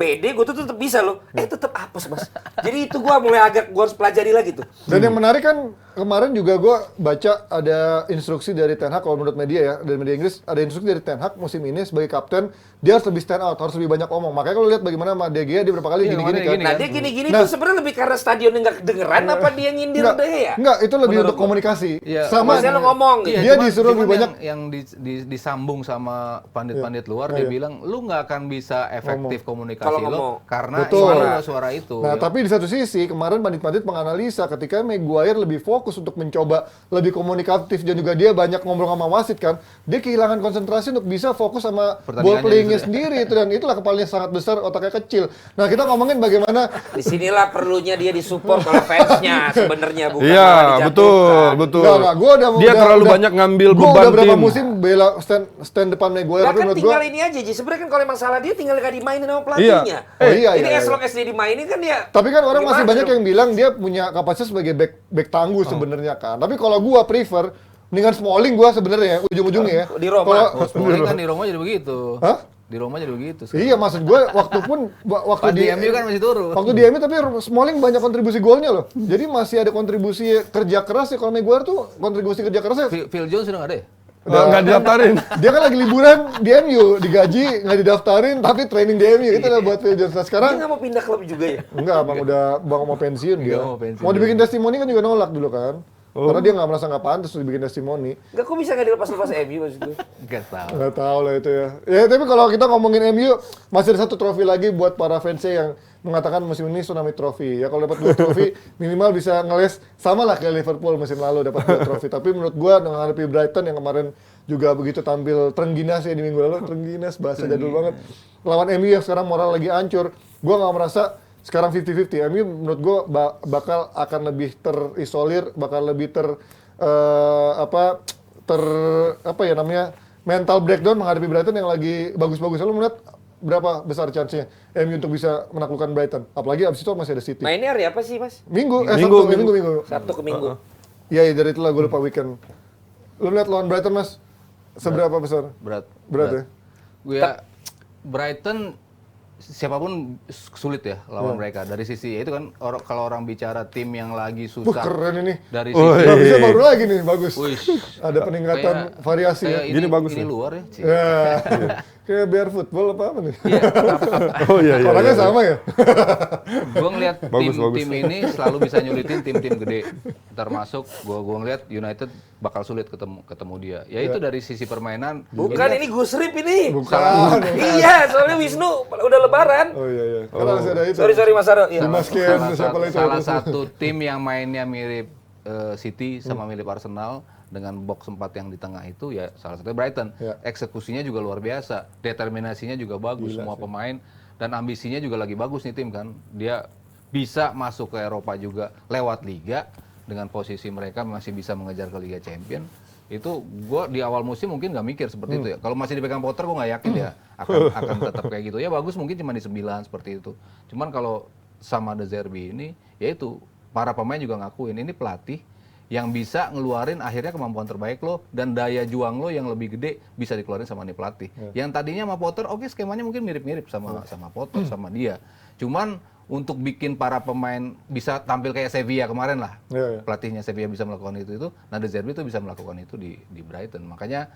pede, gue tuh tetap bisa loh. Tetap apes, Mas. Jadi itu gue mulai gue harus pelajari lagi tuh. Dan yang menarik kan kemarin juga gue baca ada instruksi dari Ten Hag, kalau menurut media ya, dari media Inggris, ada instruksi dari Ten Hag musim ini sebagai kapten, dia harus lebih stand out, harus lebih banyak omong. Makanya kalau lihat bagaimana sama De Gea, dia berapa kali gini-gini kan. Nah dia gini-gini tuh sebenarnya lebih karena stadionnya nggak kedengeran apa dia nyindir De Gea? Enggak, itu lebih untuk komunikasi. Sama maksudnya lo ngomong gitu. Dia disuruh lebih banyak yang disambung sama pandit-pandit luar, dia bilang lu nggak akan bisa efektif komunikasi Kalau lo ngomong. karena Betul. suara itu. Nah, tapi di satu sisi kemarin pandit-pandit menganalisa ketika Maguire lebih fokus untuk mencoba lebih komunikatif dan juga dia banyak ngobrol sama wasit kan, dia kehilangan konsentrasi untuk bisa fokus sama ball playing-nya sendiri itu, dan itulah kepalanya sangat besar, otaknya kecil. Nah, kita ngomongin bagaimana disinilah perlunya dia disupport oleh fansnya sebenarnya, bukan Iya, malah dijatuhkan. betul. Enggak, Dia terlalu banyak ngambil gua beban udah berapa tim. musim bela stand depan Maguire, Nah, tapi kan menurut tinggal gua ini aja, Ji. Sebenarnya kan kalau emang salah dia tinggal gak dimainin sama pelatihnya. Ini as long as dia dimainin kan dia. tapi kan orang masih gimana banyak dong? yang bilang dia punya kapasitas sebagai back tangguh sebenarnya kan. Tapi kalau gua prefer mendingan Smalling gua sebenarnya ujung-ujungnya ya. Di Roma. Kalau- Smalling kan di Roma jadi begitu. Hah? Di Roma jadi begitu. Iya, maksud gue waktu Pas di MU kan masih turun. Waktu di MU tapi Smalling banyak kontribusi golnya loh. Jadi masih ada kontribusi kerja keras ya. Kalau Maguire tuh kontribusi kerja kerasnya Phil Jones sudah nggak ada ya? Nggak didaftarin. dia kan lagi liburan di MU, digaji nggak didaftarin tapi training di MU. Itu lah buat Phil Jones. Nah, Dia sekarang nggak mau pindah klub juga ya? enggak, bang udah mau pensiun dia. mau pensiun. Mau dibikin testimoni kan juga nolak dulu kan. Karena dia nggak merasa nggak pantas untuk dibikin testimoni. Enggak, kok bisa nggak dilepas-lepas MU maksud gue? Nggak tahu. Nggak tahu lah itu ya. Ya tapi kalau kita ngomongin MU, masih ada satu trofi lagi buat para fansnya yang mengatakan musim ini tsunami trofi. Ya kalau dapat 2 trofi minimal bisa ngeles sama lah kayak Liverpool musim lalu dapat 2 trofi. Tapi menurut gua dengan menghadapi Brighton yang kemarin juga begitu tampil terengginas ya di minggu lalu, terengginas bahasa jadul banget. Lawan MU yang sekarang moral lagi hancur. Gua nggak merasa sekarang 50-50. MU menurut gua bakal akan lebih terisolir, bakal lebih apa ya namanya, mental breakdown menghadapi Brighton yang lagi bagus-bagus. Lu melihat berapa besar chance-nya MU untuk bisa menaklukkan Brighton? Apalagi abis itu masih ada City. Mainnya hari apa sih, Mas? Minggu. Sabtu ke Minggu. Iya, dari itulah gue lupa weekend. Lu lihat lawan Brighton, Mas? Seberapa besar? Berat ya? Gue ya, Brighton siapapun sulit ya lawan mereka dari sisi ya itu kan kalau orang bicara tim yang lagi susah. Keren ini. Dari sisi Bisa baru lagi nih, bagus. Wish. Ada peningkatan variasi ya. Ini bagus ini nih. luar ya. Ci. Ya. Kayak bear football apa nih? Oh iya. Orangnya sama ya? Gue ngeliat Bagus. tim ini selalu bisa nyulitin tim-tim gede. Termasuk gue ngeliat United bakal sulit ketemu dia. Ya itu dari sisi permainan. Bukan, ini Gus Rip ini. Bukan. Iya, soalnya Wisnu udah lebaran. Oh iya. Karena masih ada itu. Sorry Mas Aro. Iya. Dimas Ken, siapa lagi? Salah satu tim yang mainnya mirip City sama mirip Arsenal dengan box 4 yang di tengah itu ya salah satunya Brighton. Ya. Eksekusinya juga luar biasa, determinasinya juga bagus, semua pemain dan ambisinya juga lagi bagus nih tim kan. Dia bisa masuk ke Eropa juga lewat liga dengan posisi mereka masih bisa mengejar ke Liga Champion. Itu gue di awal musim mungkin nggak mikir seperti itu ya. Kalau masih dipegang Potter gue nggak yakin ya akan tetap kayak gitu. Ya bagus mungkin cuma di 9 seperti itu. Cuman kalau sama De Zerbi ini ya itu para pemain juga ngakuin ini pelatih yang bisa ngeluarin akhirnya kemampuan terbaik lo dan daya juang lo yang lebih gede bisa dikeluarin sama nih pelatih. Yang tadinya sama Potter oke skemanya mungkin mirip-mirip sama Potter sama dia. Cuman untuk bikin para pemain bisa tampil kayak Sevilla kemarin lah. Pelatihnya Sevilla bisa melakukan itu. Nah De Zerbi itu bisa melakukan itu di Brighton. Makanya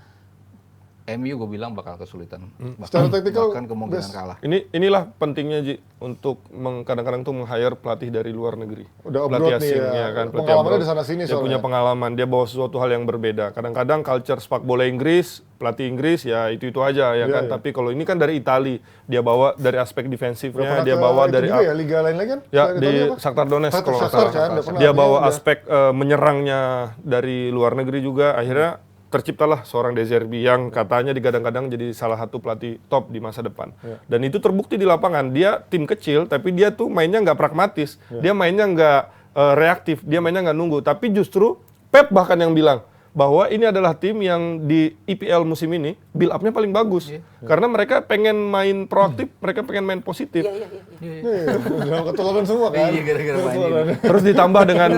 MU gue bilang bakal kesulitan. Secara taktikal bahkan kemungkinan kalah. Inilah pentingnya Ji untuk kadang-kadang tuh meng-hire pelatih dari luar negeri. Udah pelatih abroad nih asing ya. kan, pelatih Pengalamannya abroad. di sana-sini Dia punya soalnya. pengalaman, dia bawa sesuatu hal yang berbeda. Kadang-kadang culture sepak bola Inggris, pelatih Inggris ya itu aja ya kan. Tapi kalau ini kan dari Itali, dia bawa dari aspek defensifnya, dia bawa dari ya liga lain lagi kan? ya Selain di Italia apa? Shakhtar Donetsk kalau nggak Shakhtar salah. kan, udah pernah Dia artinya bawa udah. aspek menyerangnya dari luar negeri juga. Akhirnya terciptalah seorang De Zerbi yang katanya digadang-gadang jadi salah satu pelatih top di masa depan. Dan itu terbukti di lapangan. Dia tim kecil, tapi dia tuh mainnya nggak pragmatis. Dia mainnya nggak reaktif, dia mainnya nggak nunggu. Tapi justru Pep bahkan yang bilang, bahwa ini adalah tim yang di IPL musim ini build up-nya paling bagus. Karena mereka pengen main proaktif, mereka pengen main positif. Iya, ketularan semua kan. Iya, gara-gara main ini. Terus ditambah dengan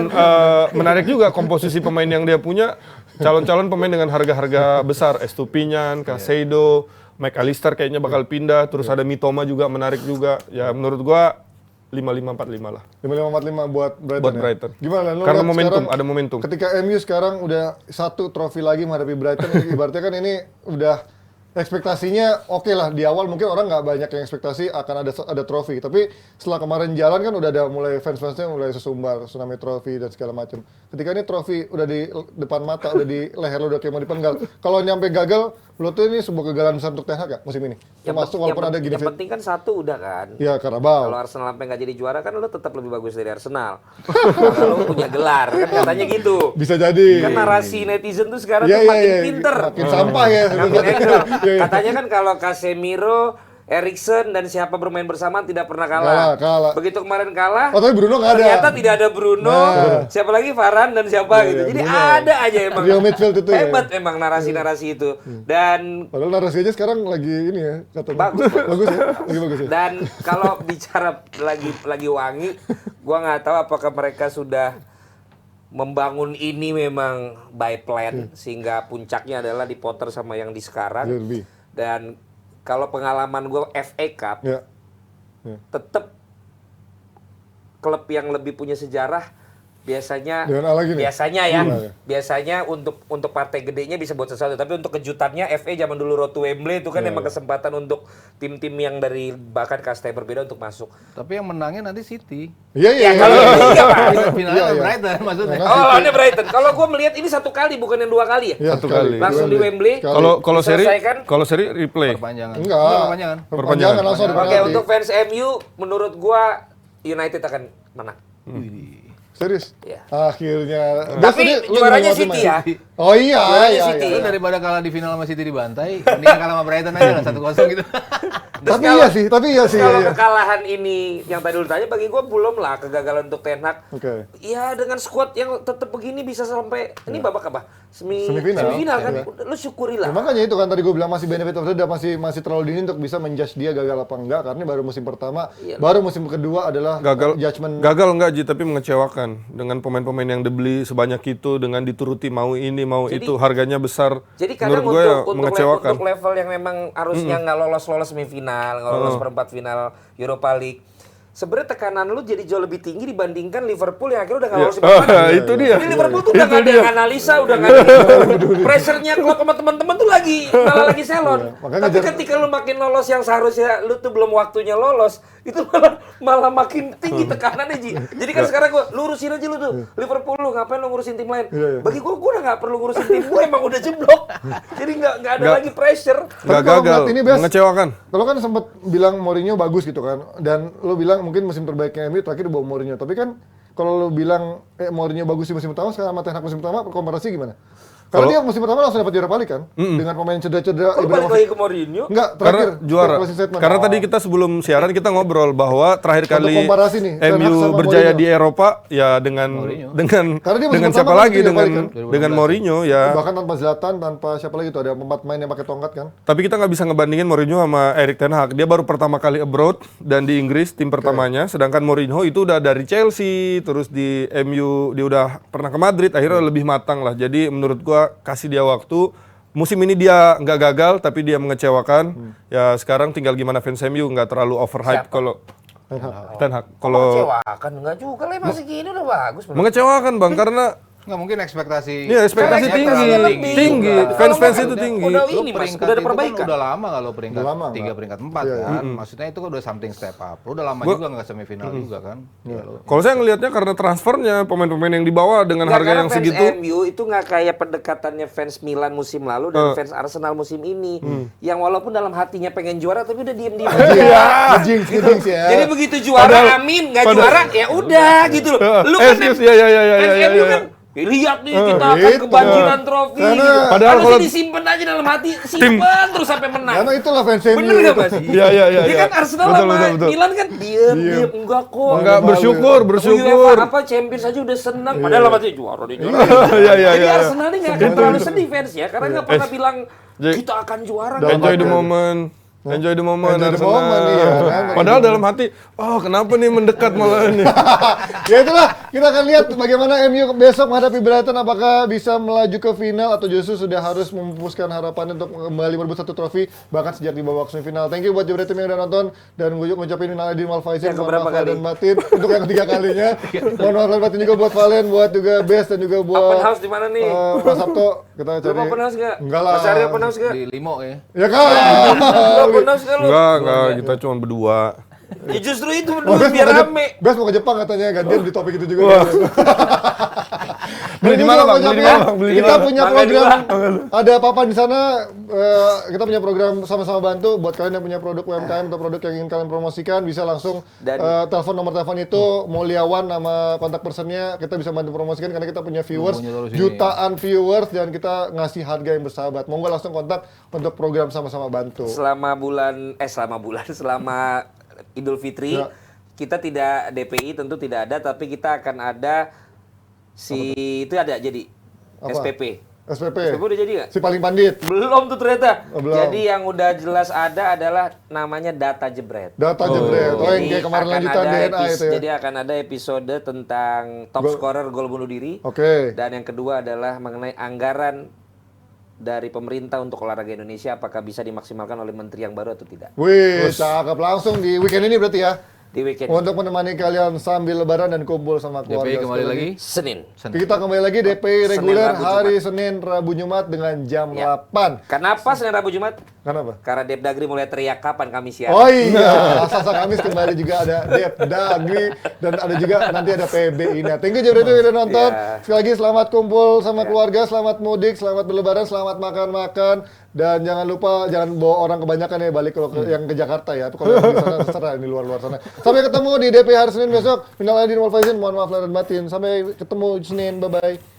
menarik juga komposisi pemain yang dia punya, calon-calon pemain dengan harga-harga besar, Estupiñán, Caicedo, McAllister kayaknya bakal pindah, terus ada Mitoma juga menarik juga. Ya menurut gua 5-5-4-5 lah. 5-5-4-5 buat Brighton. Buat ya? Brighton. Gimana lu Karena lihat momentum, sekarang, ada momentum. Ketika MU sekarang udah 1 trofi lagi menghadapi Brighton, ibaratnya kan ini udah ekspektasinya oke lah di awal mungkin orang nggak banyak yang ekspektasi akan ada trofi, tapi setelah kemarin jalan kan udah ada mulai fans-fansnya mulai sesumbar tsunami trofi dan segala macam. Ketika ini trofi udah di depan mata, udah di leher lo udah kayak mau dipenggal. Kalau nyampe gagal, lo tuh ini sebuah kegagalan besar untuk Ten Hag ya musim ini. Termasuk walaupun ada gini. Yang penting kan 1 udah kan. Iya, Carabao. Kalau Arsenal sampai nggak jadi juara kan lo tetap lebih bagus dari Arsenal. Kalau lo punya gelar kan katanya gitu. Bisa jadi. Kan narasi netizen tuh sekarang Iya, tuh iya, makin iya. pinter. Makin sampah ya. Makin ekstrim. Iya. Katanya kan kalau Casemiro, Eriksen dan siapa bermain bersamaan tidak pernah kalah. Kalah. Begitu kemarin kalah, Oh, tapi Bruno nggak ada. ternyata tidak ada Bruno, Nah. siapa lagi Varane dan siapa gitu. Jadi Bruno. ada aja emang. Trio midfield itu ya. Hebat emang narasi-narasi itu. Dan Padahal narasi aja sekarang lagi ini ya katanya. Bagus. Bagus ya. Lagi bagus ya. Dan kalau bicara lagi wangi, gua nggak tahu apakah mereka sudah membangun ini memang by plan sehingga puncaknya adalah di Potter sama yang di sekarang. Derby. Dan kalau pengalaman gua FA Cup, Ya. tetap klub yang lebih punya sejarah biasanya Dengan A lagi nih? biasanya ya Iya. biasanya untuk partai gedenya bisa buat sesuatu, tapi untuk kejutannya FA zaman dulu Road to Wembley itu kan Iya, emang kesempatan untuk tim-tim yang dari bahkan kasta yang berbeda untuk masuk. Tapi yang menangnya nanti City. Iya. Ya kalau ini enggak Pak. Finalnya Iya. Brighton maksudnya. Karena Oh, lawannya Brighton. Kalau gua melihat ini 1 kali bukan yang 2 kali ya. Iya, Satu sekali. kali. Langsung di Wembley. Sekali. Kalau seri Diselesaikan. replay. Perpanjangan. Enggak. Perpanjangan. Perpanjangan langsung di Oke, penalti. untuk fans MU menurut gua United akan menang. Serius? Iya. Akhirnya. Tapi Lu juaranya ngomong City gimana? ya. Oh iya, Juaranya iya, City. iya. Lu daripada kalah di final sama City dibantai, mending kalah sama Brighton aja lah 1-0 gitu. Tapi iya sih. Kalau Iya. kekalahan ini yang tadi lu tanya bagi gua belum lah kegagalan untuk Ten Hag. Oke. Ya dengan squad yang tetap begini bisa sampai ini babak apa? Semifinal. kan. Iya. Lu syukurilah. Ya, makanya itu kan tadi gue bilang masih benefit of the doubt, masih terlalu dini untuk bisa menjudge dia gagal apa enggak, karena ini baru musim pertama, baru musim kedua adalah judgment. Gagal enggak Ji, tapi mengecewakan dengan pemain-pemain yang dibeli sebanyak itu, dengan dituruti mau ini mau Jadi- itu, harganya besar. Jadi kadang menurut gue ya mengecewakan. untuk level yang memang harusnya nggak lolos semifinal, nggak lolos perempat final Europa League. Sebenarnya tekanan lu jadi jauh lebih tinggi dibandingkan Liverpool yang akhirnya udah nggak lolos perempat. Itu dia. Jadi Liverpool tuh udah nggak ada yang analisa, udah nggak ada pressure-nya kalau sama teman-teman tuh malah lagi selon. makanya Tapi ketika lu makin lolos yang seharusnya lu tuh belum waktunya lolos, itu malah makin tinggi tekanannya Ji. Jadi kan sekarang gua lu urusin aja lu tuh Liverpool, lu ngapain lu ngurusin tim lain? Bagi gua udah nggak perlu ngurusin tim, gua emang udah jeblok. Jadi nggak ada lagi pressure. Nggak Tapi kalau gagal, ngeliat ini, Bes, mengecewakan. Kalau kan sempat bilang Mourinho bagus gitu kan, dan lo bilang mungkin musim terbaiknya MU terakhir bawa Mourinho. Tapi kan kalau lo bilang Mourinho bagus di musim pertama, sekarang sama Ten Hag musim pertama, komparasi gimana? Karena dia musim pertama langsung dapat Europa League kan, dengan pemain cedera-cedera. Kok balik lagi ke Mourinho? Enggak, Karena terakhir juara. closing statement. Karena tadi kita sebelum siaran kita ngobrol bahwa terakhir Untuk kali komparasi nih, Ten Hag MU sama berjaya Mourinho. di Eropa ya dengan Karena dia musim dengan pertama siapa kan lagi tidak dengan balik kan? dengan Mourinho ya. Bahkan tanpa Zlatan, tanpa siapa lagi tuh, ada 4 main yang pakai tongkat kan. Tapi kita nggak bisa ngebandingin Mourinho sama Erik ten Hag. Dia baru pertama kali abroad dan di Inggris tim pertamanya, sedangkan Mourinho itu udah dari Chelsea, terus di MU dia udah pernah ke Madrid, akhirnya lebih matang lah. Jadi menurut gua kasih dia waktu. Musim ini dia nggak gagal, tapi dia mengecewakan. Ya sekarang tinggal gimana fans MU nggak terlalu overhype Siapa? kalau Ten Hag. Kalau Kalau mengecewakan enggak juga lah, masih gini udah bagus. mengecewakan bang, karena Nggak mungkin ekspektasi. iya ekspektasi Karena tinggi, lebih. tinggi, Kalau fans-fans nggak, itu udah- tinggi. udah Lu ini, Mas, peringkat udah ada itu perbaikan. kan udah lama kalau peringkat Udah lama, 3, nggak? peringkat 4 Iya, kan. Maksudnya itu kan udah something step up. Lu udah lama juga nggak semifinal juga kan. Ya, lu. Kalau saya ngelihatnya karena transfernya pemain-pemain yang dibawa dengan Nggak, harga karena yang fans segitu. MU itu nggak kayak pendekatannya fans Milan musim lalu dan fans Arsenal musim ini, yang walaupun dalam hatinya pengen juara tapi udah diem-diem aja. Jinx ya. Jadi begitu juara amin, nggak juara ya udah gitu loh. Lu kan Excuse, ya. fans MU kan Lihat nih kita akan Gitu. kebanjiran trofi. Karena- Padahal Padahal kalau- sih disimpan aja dalam hati, simpan terus sampai menang. Karena itulah fans MU. Bener nggak Mas? Iya. Dia kan Arsenal Betul, sama betul, betul. Milan kan diem, enggak kok. Enggak, bersyukur. UEFA apa Champions aja udah senang. Padahal dalam hati juara nih. Iya. Jadi Arsenal ini nggak akan terlalu sedih fans ya, karena nggak pernah bilang Jadi- kita akan juara. Enjoy the moment. Enjoy the moment, Enjoy the Arsenal. moment, iya, kan? Padahal dalam hati, oh kenapa nih mendekat malah ini? Ya itulah, kita akan lihat bagaimana MU besok menghadapi Brighton, apakah bisa melaju ke final atau justru sudah harus memupuskan harapannya untuk kembali merebut satu trofi bahkan sejak di babak semifinal. Thank you buat Jebret Team yang udah nonton dan ngucapin minal aidin wal faizin, Yang mohon keberapa maaf lahir kali? dan batin untuk yang ketiga kalinya. Mohon maaf lahir batin juga buat Valen, buat juga Best dan juga buat Open house di mana nih? Mas Sabto. Kita cari. Lu open house nggak? Enggak lah. Mas Arya open house nggak? Di Limo ya. Ya kan. Lu open house nggak lu? Enggak, kita cuma berdua. Ya justru itu Oh, berdua biar rame. Best mau ke Jepang katanya, gantian di topik itu juga. Beli di mana, Bang? Beli di mana, Bang? Beli di Kita mana? punya Makan program, dua. ada papan di sana. Kita punya program sama-sama bantu. Buat kalian yang punya produk UMKM atau produk yang ingin kalian promosikan, bisa langsung Dan- telepon nomor telepon itu, Mulyawan nama kontak personnya. Kita bisa bantu promosikan karena kita punya viewers, Punya terus ini. jutaan viewers, dan kita ngasih harga yang bersahabat. Monggo langsung kontak untuk program sama-sama bantu. Selama Idul Fitri Ya. kita tidak DPI tentu tidak ada, tapi kita akan ada itu ada jadi Apa? SPP. SPP. SPP udah jadi nggak? Si paling pandit. Belum tuh ternyata. Oh, belum. Jadi yang udah jelas ada adalah namanya data jebret. Data jebret. Oh, yang Jadi kayak kemarin akan lanjutan ada DNA itu ya. Jadi akan ada episode tentang top scorer gol bunuh diri. Oke. Dan yang kedua adalah mengenai anggaran dari pemerintah untuk olahraga Indonesia apakah bisa dimaksimalkan oleh menteri yang baru atau tidak Wih, cakep. Langsung di weekend ini berarti ya. di weekend Untuk menemani kalian sambil lebaran dan kumpul sama keluarga. DPI kembali sekali lagi. Senin. Kita kembali lagi DPI reguler Rabu, hari Senin, Rabu, Jumat dengan jam Ya. 8. Kenapa Senin Rabu Jumat? Kenapa? Karena Depdagri mulai teriak kapan kami siaran. Oh iya, Selasa Kamis kembali juga ada Depdagri dan ada juga nanti ada PBI. Nah, thank you Jebret yang udah nonton. Ya. Sekali lagi selamat kumpul sama keluarga, selamat mudik, selamat berlebaran, selamat makan-makan. Dan jangan lupa jangan bawa orang kebanyakan ya balik kalau yang ke Jakarta ya. Kalau yang di sana terserah di luar-luar sana. Sampai ketemu di DPI hari Senin besok. Minal aidin wal faizin, mohon maaf lahir dan batin. Sampai ketemu Senin, bye-bye.